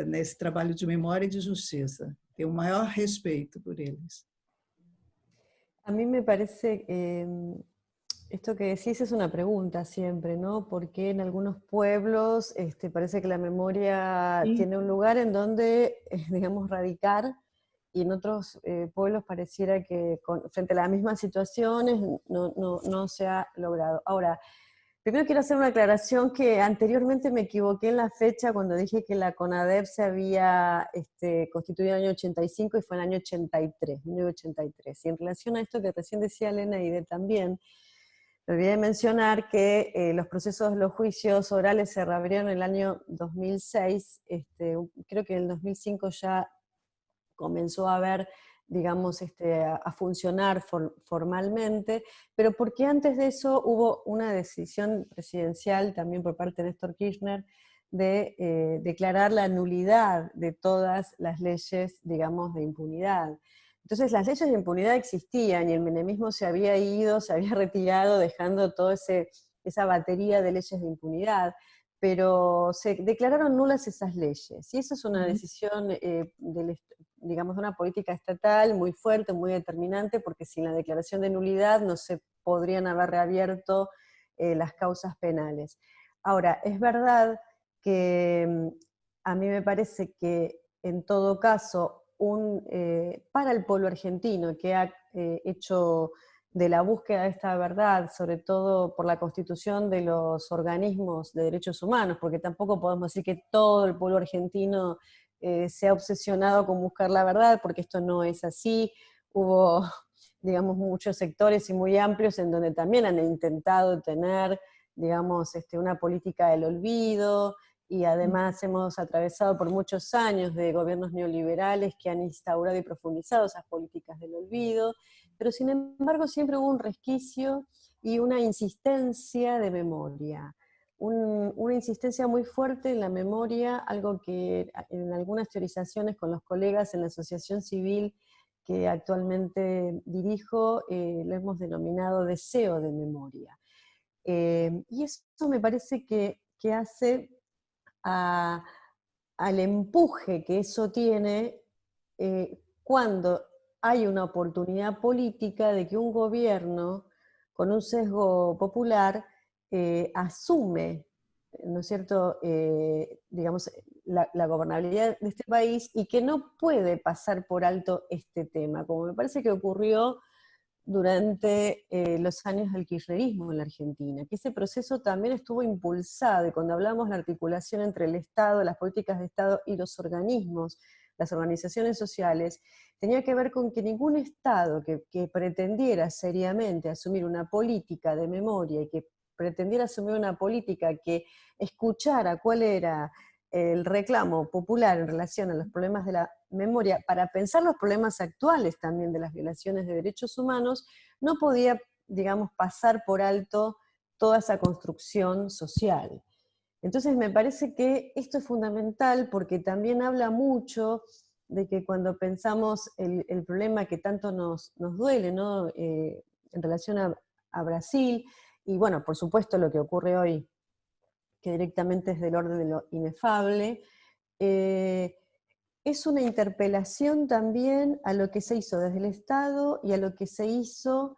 nesse trabalho de memória e de justiça. Tenho o maior respeito por eles. A mí me parece, esto que decís es una pregunta siempre, ¿no? Porque en algunos pueblos parece que la memoria tiene un lugar en donde, digamos, radicar, y en otros pueblos pareciera que frente a las mismas situaciones no se ha logrado. Ahora, primero quiero hacer una aclaración que anteriormente me equivoqué en la fecha cuando dije que la CONADEP se había constituido en el año 85 y fue en el año 83, 1983. Y en relación a esto que recién decía Leneide también, me olvidé de mencionar que los procesos, los juicios orales se reabrieron en el año 2006, creo que en el 2005 ya comenzó a haber, digamos, a funcionar formalmente, pero porque antes de eso hubo una decisión presidencial también por parte de Néstor Kirchner de declarar la nulidad de todas las leyes, digamos, de impunidad. Entonces las leyes de impunidad existían y el menemismo se había ido, se había retirado, dejando toda esa batería de leyes de impunidad, pero se declararon nulas esas leyes, y eso es una decisión digamos, de una política estatal muy fuerte, muy determinante, porque sin la declaración de nulidad no se podrían haber reabierto las causas penales. Ahora, es verdad que a mí me parece que en todo caso, para el pueblo argentino que ha hecho de la búsqueda de esta verdad, sobre todo por la constitución de los organismos de derechos humanos, porque tampoco podemos decir que todo el pueblo argentino se ha obsesionado con buscar la verdad, porque esto no es así. Hubo, digamos, muchos sectores y muy amplios en donde también han intentado tener, digamos, una política del olvido, y además hemos atravesado por muchos años de gobiernos neoliberales que han instaurado y profundizado esas políticas del olvido, pero sin embargo siempre hubo un resquicio y una insistencia de memoria. Una insistencia muy fuerte en la memoria, algo que en algunas teorizaciones con los colegas en la asociación civil que actualmente dirijo, lo hemos denominado deseo de memoria. Y eso me parece que hace al empuje que eso tiene cuando hay una oportunidad política de que un gobierno con un sesgo popular asume, ¿no es cierto?, digamos, la gobernabilidad de este país, y que no puede pasar por alto este tema, como me parece que ocurrió durante los años del kirchnerismo en la Argentina, que ese proceso también estuvo impulsado, y cuando hablamos de la articulación entre el Estado, las políticas de Estado y los organismos, las organizaciones sociales, tenía que ver con que ningún Estado que pretendiera seriamente asumir una política de memoria y que pretendiera asumir una política que escuchara cuál era el reclamo popular en relación a los problemas de la memoria, para pensar los problemas actuales también de las violaciones de derechos humanos, no podía, digamos, pasar por alto toda esa construcción social. Entonces me parece que esto es fundamental porque también habla mucho de que cuando pensamos el problema que tanto nos duele, ¿no? En relación a Brasil, y bueno, por supuesto lo que ocurre hoy, que directamente es del orden de lo inefable, es una interpelación también a lo que se hizo desde el Estado y a lo que se hizo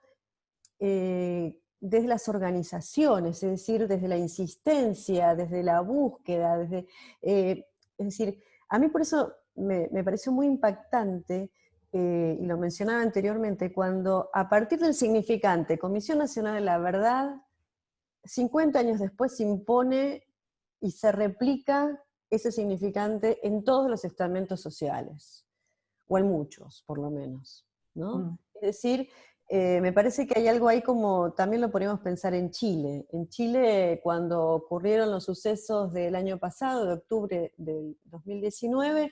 desde las organizaciones, es decir, desde la insistencia, desde la búsqueda, es decir, a mí por eso me pareció muy impactante, y lo mencionaba anteriormente, cuando a partir del significante Comisión Nacional de la Verdad, 50 años después se impone y se replica ese significante en todos los estamentos sociales, o en muchos, por lo menos, ¿no? Es decir, me parece que hay algo ahí como, también lo podemos pensar en Chile. En Chile, cuando ocurrieron los sucesos del año pasado, de octubre del 2019,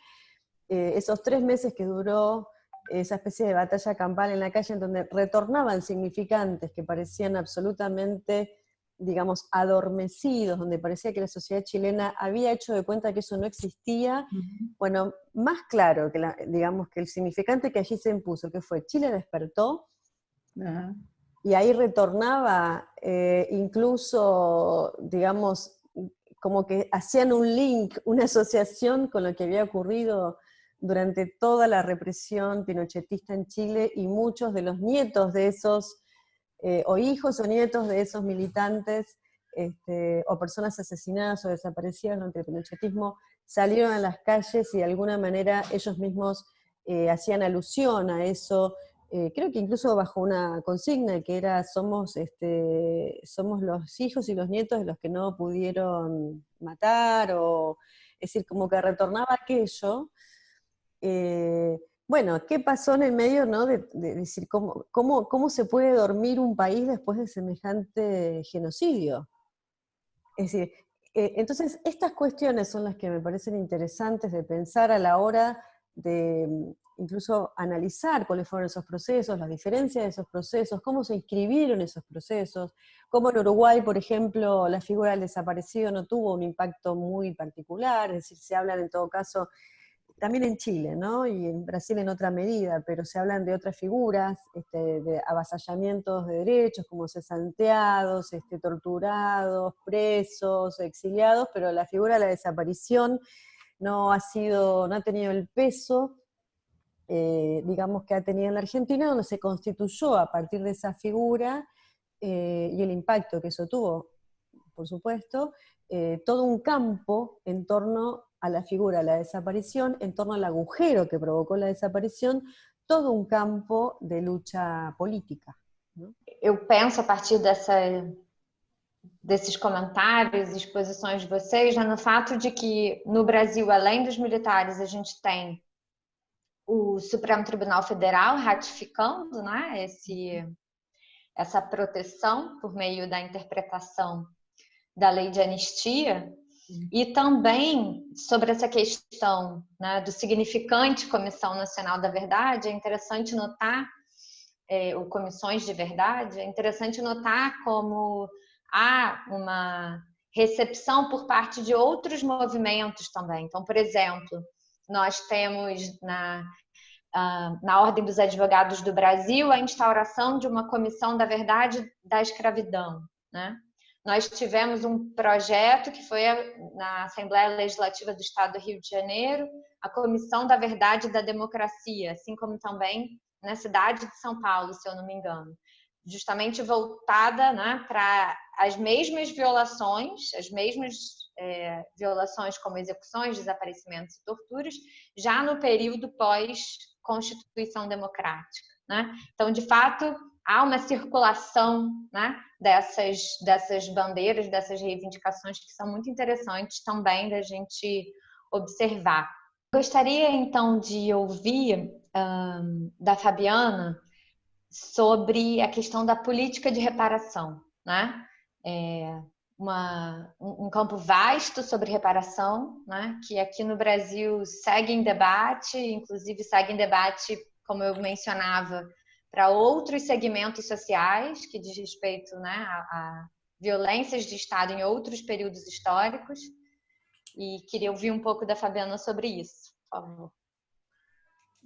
esos 3 meses que duró esa especie de batalla campal en la calle, en donde retornaban significantes que parecían absolutamente, digamos, adormecidos, donde parecía que la sociedad chilena había hecho de cuenta que eso no existía. Bueno, más claro que, digamos, que el significante que allí se impuso, que fue Chile despertó, y ahí retornaba incluso, digamos, como que hacían un link, una asociación con lo que había ocurrido durante toda la represión pinochetista en Chile, y muchos de los nietos de esos, o hijos o nietos de esos militantes, o personas asesinadas o desaparecidas durante el pinochetismo, salieron a las calles y de alguna manera ellos mismos hacían alusión a eso, creo que incluso bajo una consigna que era somos los hijos y los nietos de los que no pudieron matar, es decir, como que retornaba aquello. Bueno, ¿qué pasó en el medio, no? De decir, ¿cómo se puede dormir un país después de semejante genocidio? Es decir, entonces estas cuestiones son las que me parecen interesantes de pensar a la hora de incluso analizar cuáles fueron esos procesos, las diferencias de esos procesos, cómo se inscribieron esos procesos, cómo en Uruguay, por ejemplo, la figura del desaparecido no tuvo un impacto muy particular, es decir, se hablan en todo caso, también en Chile, ¿no? Y en Brasil en otra medida, pero se hablan de otras figuras, de avasallamientos de derechos, como cesanteados, torturados, presos, exiliados, pero la figura de la desaparición no ha tenido el peso, digamos, que ha tenido en la Argentina, donde se constituyó a partir de esa figura, y el impacto que eso tuvo, por supuesto, todo un campo en torno a la figura de la desaparición, en torno al agujero que provocó la desaparición, todo un campo de lucha política, ¿no? Eu penso, a partir desses comentários e exposições de vocês, já no fato de que no Brasil, além dos militares, a gente tem o Supremo Tribunal Federal ratificando, né, essa proteção por meio da interpretação da lei de anistia, e também sobre essa questão, né, do significante Comissão Nacional da Verdade, é interessante notar, ou comissões de verdade, é interessante notar como há uma recepção por parte de outros movimentos também. Então, por exemplo, nós temos na Ordem dos Advogados do Brasil a instauração de uma Comissão da Verdade da Escravidão, né? Nós tivemos um projeto que foi na Assembleia Legislativa do Estado do Rio de Janeiro, a Comissão da Verdade e da Democracia, assim como também na cidade de São Paulo, se eu não me engano, justamente voltada, né, para as mesmas violações, violações como execuções, desaparecimentos e torturas, já no período pós-Constituição Democrática, né? Então, de fato, há uma circulação, né, dessas bandeiras, dessas reivindicações que são muito interessantes também da gente observar. Gostaria, então, de ouvir da Fabiana sobre a questão da política de reparação, né? Um campo vasto sobre reparação, né? Que aqui no Brasil segue em debate, inclusive segue em debate, como eu mencionava, para outros segmentos sociais, que diz respeito, né, a violências de Estado em outros períodos históricos. E queria ouvir um pouco da Fabiana sobre isso, por favor.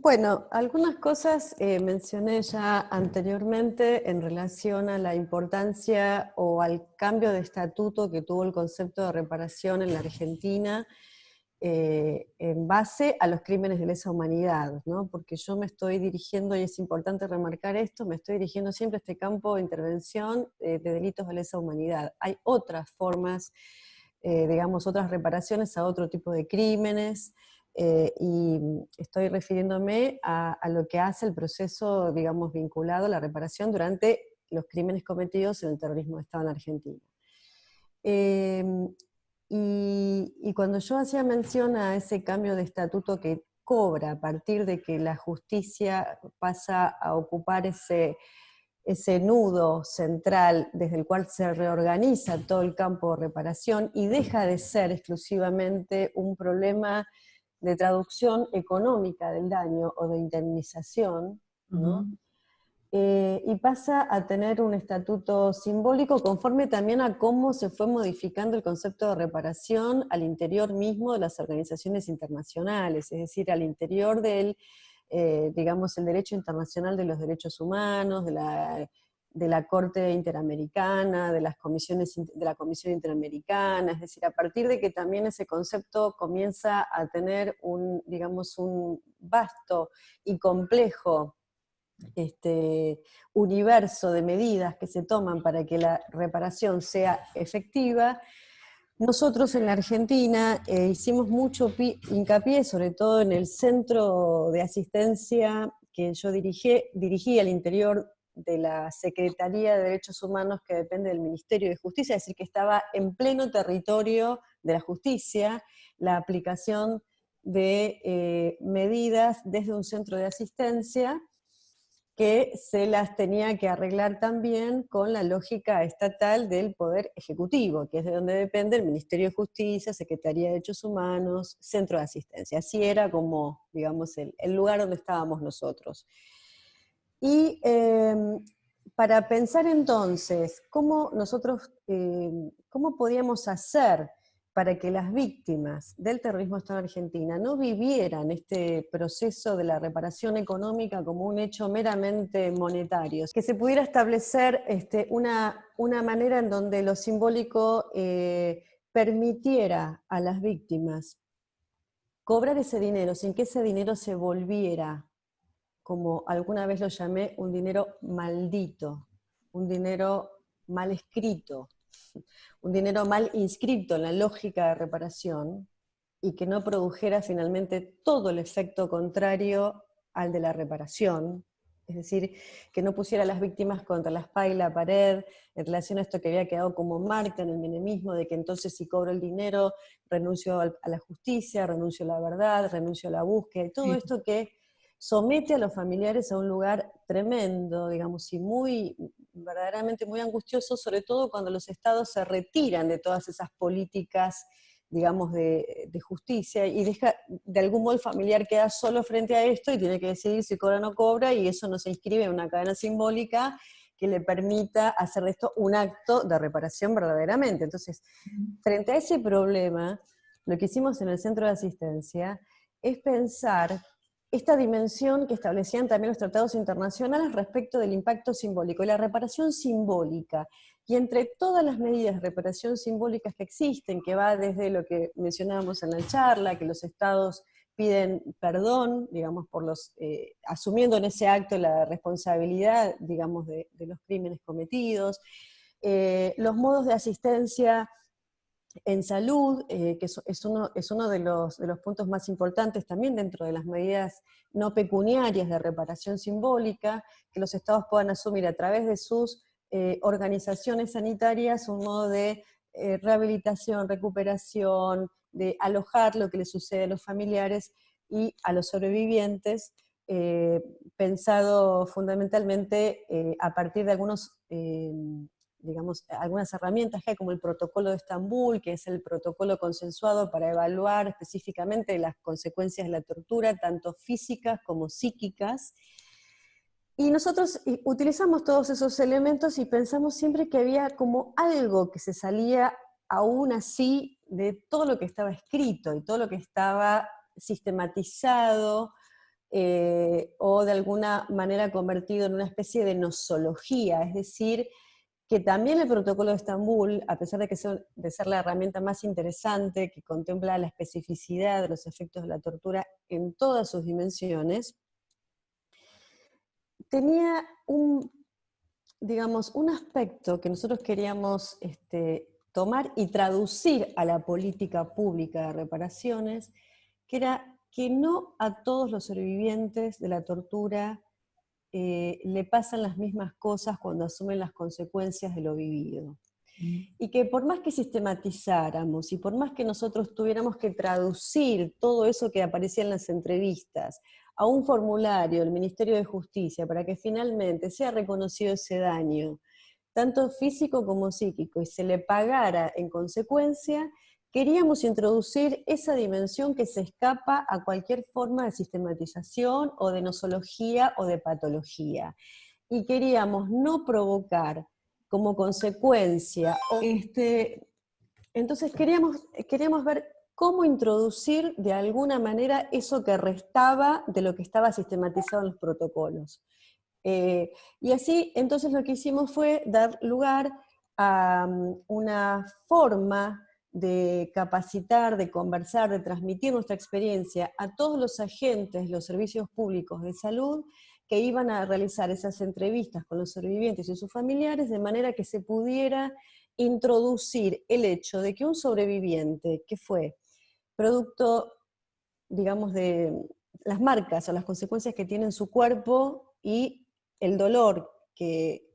Bueno, algunas cosas mencioné ya anteriormente en relación a la importancia o al cambio de estatuto que tuvo el concepto de reparación en la Argentina en base a los crímenes de lesa humanidad, ¿no? Porque yo me estoy dirigiendo, y es importante remarcar esto, me estoy dirigiendo siempre a este campo de intervención de delitos de lesa humanidad. Hay otras formas, digamos, otras reparaciones a otro tipo de crímenes, y estoy refiriéndome a lo que hace el proceso, digamos, vinculado a la reparación durante los crímenes cometidos en el terrorismo de Estado en Argentina. Y cuando yo hacía mención a ese cambio de estatuto que cobra a partir de que la justicia pasa a ocupar ese nudo central desde el cual se reorganiza todo el campo de reparación y deja de ser exclusivamente un problema de traducción económica del daño o de indemnización, ¿no? Y pasa a tener un estatuto simbólico conforme también a cómo se fue modificando el concepto de reparación al interior mismo de las organizaciones internacionales, es decir, al interior del, digamos, el derecho internacional de los derechos humanos, de la Corte Interamericana, de las comisiones, de la Comisión Interamericana, es decir, a partir de que también ese concepto comienza a tener un, digamos, un vasto y complejo universo de medidas que se toman para que la reparación sea efectiva. Nosotros en la Argentina hicimos mucho hincapié, sobre todo en el centro de asistencia que yo dirigí al interior de la Secretaría de Derechos Humanos, que depende del Ministerio de Justicia, es decir, que estaba en pleno territorio de la justicia la aplicación de medidas desde un centro de asistencia que se las tenía que arreglar también con la lógica estatal del Poder Ejecutivo, que es de donde depende el Ministerio de Justicia, Secretaría de Derechos Humanos, Centro de Asistencia. Así era como, digamos, el lugar donde estábamos nosotros. Y para pensar entonces cómo nosotros, cómo podíamos hacer para que las víctimas del terrorismo de Estado en Argentina no vivieran este proceso de la reparación económica como un hecho meramente monetario, que se pudiera establecer una manera en donde lo simbólico permitiera a las víctimas cobrar ese dinero sin que ese dinero se volviera, como alguna vez lo llamé, un dinero maldito, un dinero mal escrito, un dinero mal inscrito en la lógica de reparación y que no produjera finalmente todo el efecto contrario al de la reparación, es decir, que no pusiera a las víctimas contra la espalda y la pared en relación a esto que había quedado como marca en el menemismo, de que entonces si cobro el dinero renuncio a la justicia, renuncio a la verdad, renuncio a la búsqueda, y todo esto que somete a los familiares a un lugar tremendo, digamos, y verdaderamente muy angustioso, sobre todo cuando los estados se retiran de todas esas políticas, digamos, de justicia, y de algún modo el familiar queda solo frente a esto y tiene que decidir si cobra o no cobra, y eso no se inscribe en una cadena simbólica que le permita hacer de esto un acto de reparación verdaderamente. Entonces, frente a ese problema, lo que hicimos en el centro de asistencia es pensar esta dimensión que establecían también los tratados internacionales respecto del impacto simbólico y la reparación simbólica. Y entre todas las medidas de reparación simbólicas que existen, que va desde lo que mencionábamos en la charla, que los estados piden perdón, digamos, por asumiendo en ese acto la responsabilidad, digamos, de los crímenes cometidos, los modos de asistencia en salud, que es uno de los puntos más importantes también dentro de las medidas no pecuniarias de reparación simbólica, que los estados puedan asumir a través de sus organizaciones sanitarias un modo de rehabilitación, recuperación, de alojar lo que le sucede a los familiares y a los sobrevivientes, pensado fundamentalmente a partir de algunos digamos, algunas herramientas que hay, como el protocolo de Estambul, que es el protocolo consensuado para evaluar específicamente las consecuencias de la tortura, tanto físicas como psíquicas. Y nosotros utilizamos todos esos elementos y pensamos siempre que había como algo que se salía aún así de todo lo que estaba escrito y todo lo que estaba sistematizado o de alguna manera convertido en una especie de nosología, es decir, que también el protocolo de Estambul, a pesar de ser la herramienta más interesante, que contempla la especificidad de los efectos de la tortura en todas sus dimensiones, tenía un aspecto que nosotros queríamos tomar y traducir a la política pública de reparaciones, que era que no a todos los sobrevivientes de la tortura le pasan las mismas cosas cuando asumen las consecuencias de lo vivido. Y que por más que sistematizáramos y por más que nosotros tuviéramos que traducir todo eso que aparecía en las entrevistas a un formulario del Ministerio de Justicia para que finalmente sea reconocido ese daño, tanto físico como psíquico, y se le pagara en consecuencia, queríamos introducir esa dimensión que se escapa a cualquier forma de sistematización o de nosología o de patología. Y queríamos no provocar como consecuencia, entonces queríamos ver cómo introducir de alguna manera eso que restaba de lo que estaba sistematizado en los protocolos. Y así, entonces lo que hicimos fue dar lugar a una forma de capacitar, de conversar, de transmitir nuestra experiencia a todos los agentes, los servicios públicos de salud, que iban a realizar esas entrevistas con los sobrevivientes y sus familiares, de manera que se pudiera introducir el hecho de que un sobreviviente que fue producto, digamos, de las marcas o las consecuencias que tiene en su cuerpo y el dolor que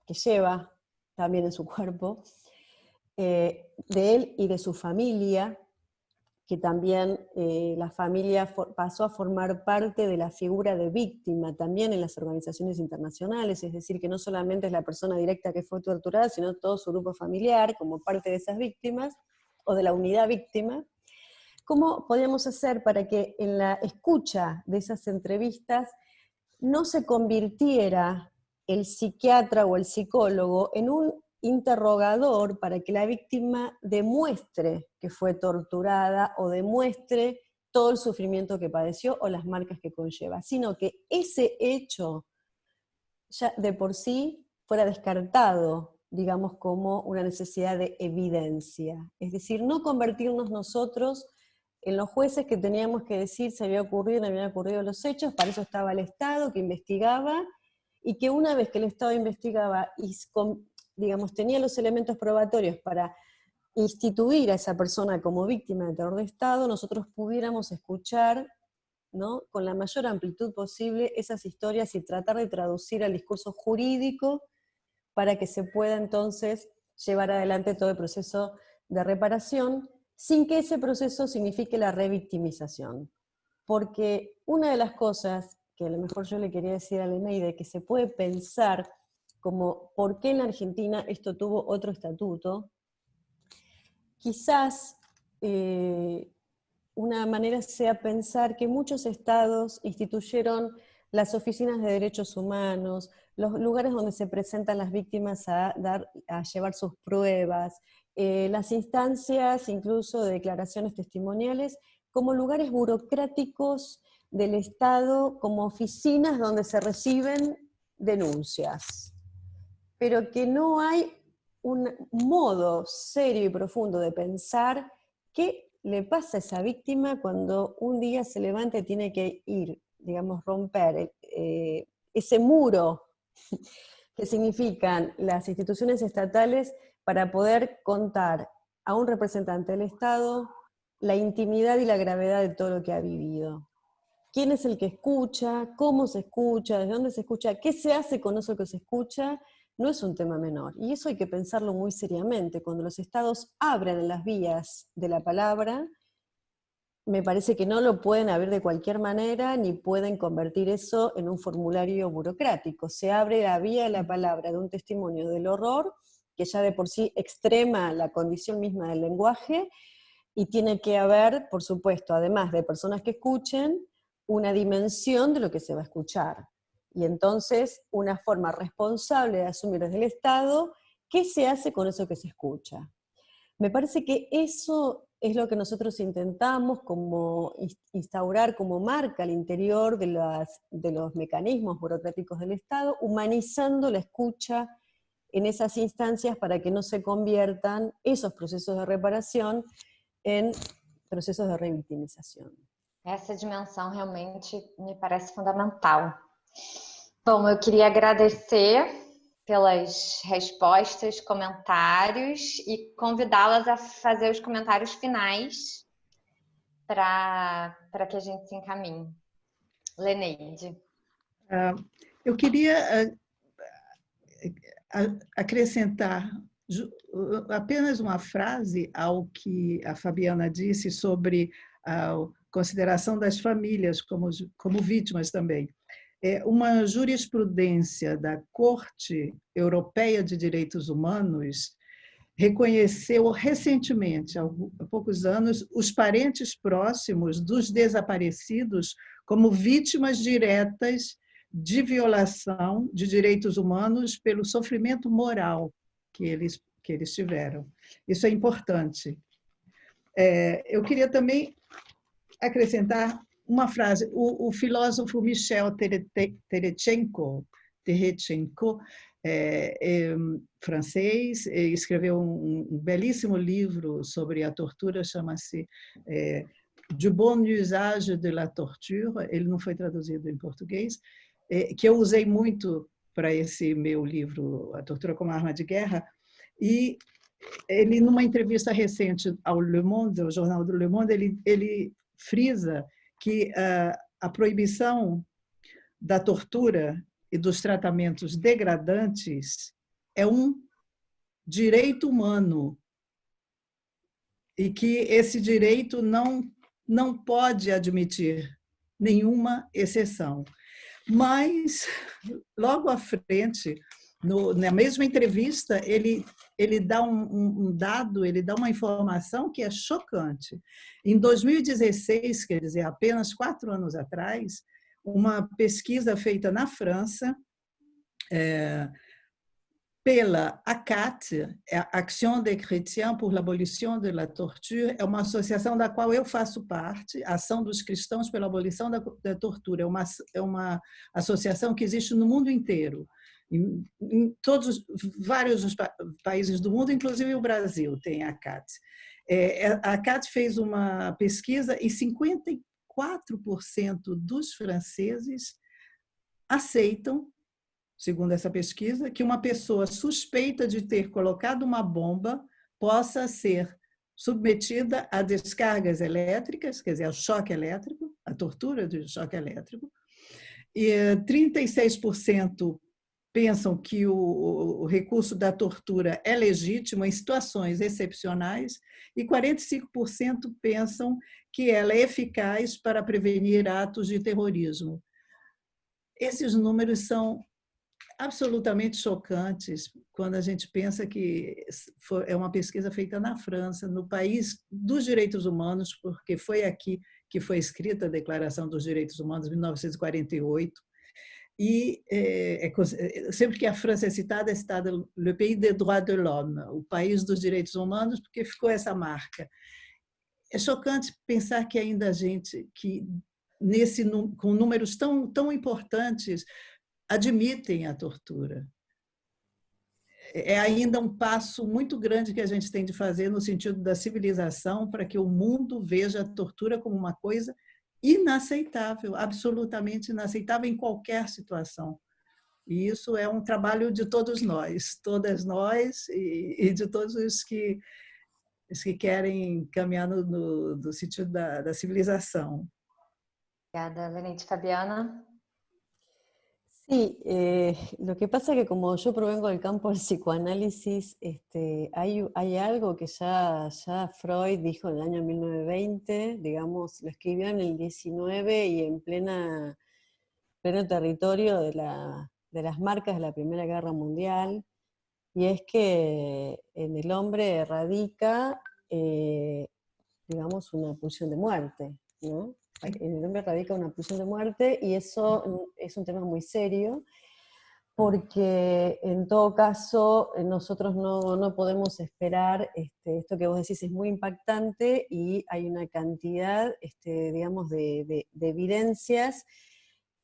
lleva también en su cuerpo, de él y de su familia, que también la familia pasó a formar parte de la figura de víctima también en las organizaciones internacionales, es decir, que no solamente es la persona directa que fue torturada, sino todo su grupo familiar como parte de esas víctimas, o de la unidad víctima. ¿Cómo podíamos hacer para que en la escucha de esas entrevistas no se convirtiera el psiquiatra o el psicólogo en un interrogador para que la víctima demuestre que fue torturada o demuestre todo el sufrimiento que padeció o las marcas que conlleva, sino que ese hecho ya de por sí fuera descartado, digamos, como una necesidad de evidencia. Es decir, no convertirnos nosotros en los jueces que teníamos que decir si había ocurrido o no habían ocurrido los hechos. Para eso estaba el Estado que investigaba, y que una vez que el Estado investigaba y, digamos, tenía los elementos probatorios para instituir a esa persona como víctima de terror de Estado, nosotros pudiéramos escuchar, ¿no?, con la mayor amplitud posible esas historias y tratar de traducir al discurso jurídico para que se pueda entonces llevar adelante todo el proceso de reparación, sin que ese proceso signifique la revictimización. Porque una de las cosas que a lo mejor yo le quería decir a Leneide, que se puede pensar como por qué en la Argentina esto tuvo otro estatuto, quizás una manera sea pensar que muchos estados instituyeron las oficinas de derechos humanos, los lugares donde se presentan las víctimas a llevar sus pruebas, las instancias incluso de declaraciones testimoniales, como lugares burocráticos del Estado, como oficinas donde se reciben denuncias, pero que no hay un modo serio y profundo de pensar qué le pasa a esa víctima cuando un día se levanta y tiene que ir, digamos, romper ese muro que significan las instituciones estatales para poder contar a un representante del Estado la intimidad y la gravedad de todo lo que ha vivido. ¿Quién es el que escucha? ¿Cómo se escucha? ¿Desde dónde se escucha? ¿Qué se hace con eso que se escucha? No es un tema menor. Y eso hay que pensarlo muy seriamente. Cuando los estados abren las vías de la palabra, me parece que no lo pueden abrir de cualquier manera, ni pueden convertir eso en un formulario burocrático. Se abre la vía de la palabra, de un testimonio del horror, que ya de por sí extrema la condición misma del lenguaje, y tiene que haber, por supuesto, además de personas que escuchen, una dimensión de lo que se va a escuchar. Y entonces una forma responsable de asumir desde el Estado qué se hace con eso que se escucha. Me parece que eso es lo que nosotros intentamos como instaurar como marca al interior de los mecanismos burocráticos del Estado, humanizando la escucha en esas instancias para que no se conviertan esos procesos de reparación en procesos de revictimização. Essa dimensão realmente me parece fundamental. Bom, eu queria agradecer pelas respostas, comentários e convidá-las a fazer os comentários finais para que a gente se encaminhe. Leneide. Eu queria acrescentar apenas uma frase ao que a Fabiana disse sobre a consideração das famílias como vítimas também. Uma jurisprudência da Corte Europeia de Direitos Humanos reconheceu recentemente, há poucos anos, os parentes próximos dos desaparecidos como vítimas diretas de violação de direitos humanos pelo sofrimento moral que eles tiveram. Isso é importante. Eu queria também acrescentar uma frase. O filósofo Michel Terechenko, francês, escreveu um belíssimo livro sobre a tortura, chama-se Du bon usage de la torture, ele não foi traduzido em português, que eu usei muito para esse meu livro, A Tortura como Arma de Guerra, e ele, numa entrevista recente ao Le Monde, ao jornal do Le Monde, ele frisa que a proibição da tortura e dos tratamentos degradantes é um direito humano e que esse direito não pode admitir nenhuma exceção. Mas, logo à frente, na mesma entrevista, ele dá um dado, ele dá uma informação que é chocante. Em 2016, quer dizer, apenas 4 anos atrás, uma pesquisa feita na França pela ACAT, Action des Chrétiens pour l'Abolition de la Torture, é uma associação da qual eu faço parte, Ação dos Cristãos pela Abolição da Tortura. É uma associação que existe no mundo inteiro, em vários países do mundo, inclusive o Brasil tem a ACAT. A ACAT fez uma pesquisa e 54% dos franceses aceitam, segundo essa pesquisa, que uma pessoa suspeita de ter colocado uma bomba possa ser submetida a descargas elétricas, quer dizer, ao choque elétrico, a tortura de choque elétrico, e 36% pensam que o recurso da tortura é legítimo em situações excepcionais e 45% pensam que ela é eficaz para prevenir atos de terrorismo. Esses números são absolutamente chocantes quando a gente pensa que é uma pesquisa feita na França, no país dos direitos humanos, porque foi aqui que foi escrita a Declaração dos Direitos Humanos, em 1948, e sempre que a França é citada le pays des droits de l'homme, o país dos direitos humanos, porque ficou essa marca. É chocante pensar que ainda a gente, que com números tão importantes, admitem a tortura. É ainda um passo muito grande que a gente tem de fazer no sentido da civilização para que o mundo veja a tortura como uma coisa inaceitável, absolutamente inaceitável em qualquer situação. E isso é um trabalho de todos nós, todas nós e de todos os que querem caminhar no sentido da civilização. Obrigada, Leneide. Fabiana? Sí, lo que pasa es que como yo provengo del campo del psicoanálisis, hay algo que ya Freud dijo en el año 1920, digamos, lo escribió en el 19 y en pleno territorio de las marcas de la Primera Guerra Mundial, y es que en el hombre radica, digamos, una pulsión de muerte, ¿no? En el hombre radica una pulsión de muerte y eso es un tema muy serio, porque en todo caso nosotros no podemos esperar, esto que vos decís es muy impactante y hay una cantidad, digamos, de evidencias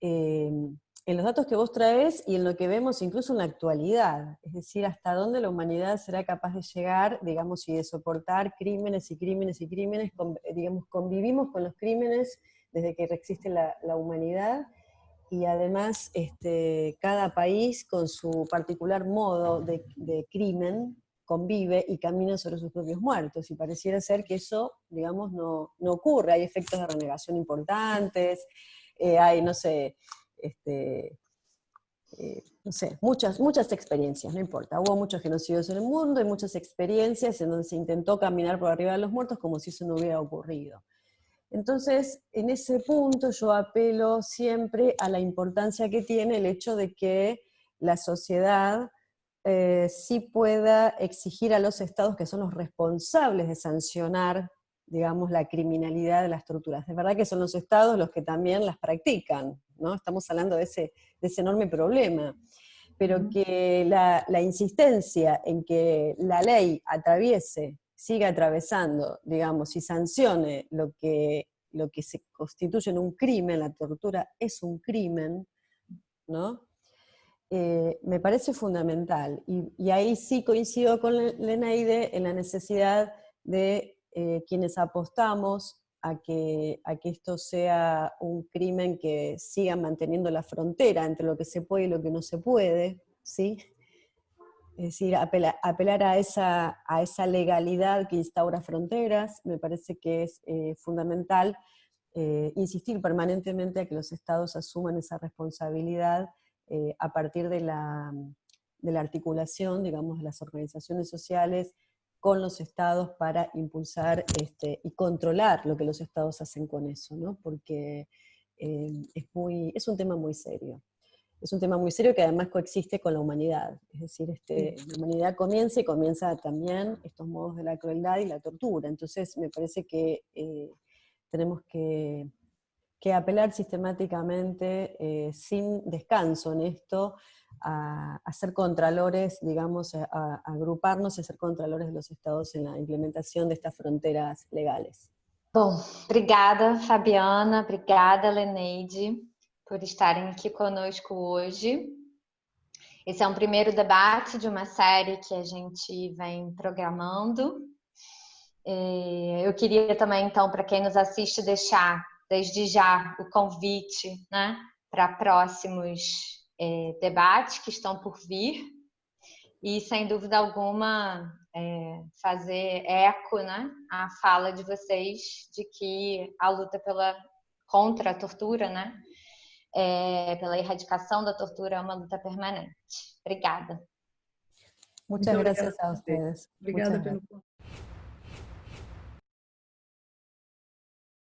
en los datos que vos traes y en lo que vemos incluso en la actualidad, es decir, hasta dónde la humanidad será capaz de llegar, digamos, y de soportar crímenes y crímenes y crímenes, digamos, convivimos con los crímenes desde que existe la humanidad, y además cada país con su particular modo de crimen convive y camina sobre sus propios muertos, y pareciera ser que eso, digamos, no ocurre. Hay efectos de renegación importantes, hay, no sé, no sé, muchas experiencias, no importa. Hubo muchos genocidios en el mundo, hay muchas experiencias en donde se intentó caminar por arriba de los muertos como si eso no hubiera ocurrido. Entonces, en ese punto yo apelo siempre a la importancia que tiene el hecho de que la sociedad sí pueda exigir a los estados, que son los responsables de sancionar, digamos, la criminalidad de las torturas. Es verdad que son los estados los que también las practican, ¿no? Estamos hablando de ese enorme problema. Pero que la insistencia en que la ley siga atravesando, digamos, y sancione lo que se constituye en un crimen, la tortura es un crimen, ¿no? Me parece fundamental. Y ahí sí coincido con Leneide en la necesidad de quienes apostamos a que esto sea un crimen que siga manteniendo la frontera entre lo que se puede y lo que no se puede, ¿sí? Es decir, apelar a esa legalidad que instaura fronteras. Me parece que es fundamental insistir permanentemente a que los estados asuman esa responsabilidad a partir de la articulación, digamos, de las organizaciones sociales con los estados para impulsar y controlar lo que los estados hacen con eso, ¿no? Porque es un tema muy serio. Es un tema muy serio que además coexiste con la humanidad. Es decir, la humanidad comienza también estos modos de la crueldad y la tortura. Entonces me parece que tenemos que apelar sistemáticamente, sin descanso en esto, a ser contralores, digamos, a agruparnos y a ser contralores de los estados en la implementación de estas fronteras legales. Bom, obrigada, Fabiana, obrigada, Leneide, por estarem aqui conosco hoje. Esse é um primeiro debate de uma série que a gente vem programando. Eu queria também, então, para quem nos assiste, deixar desde já o convite, né, para próximos debates que estão por vir, e sem dúvida alguma fazer eco, né, à fala de vocês de que a luta contra a tortura, né, pela erradicação da tortura é uma luta permanente. Obrigada. Muchas gracias a ustedes. Obrigada pelo convite.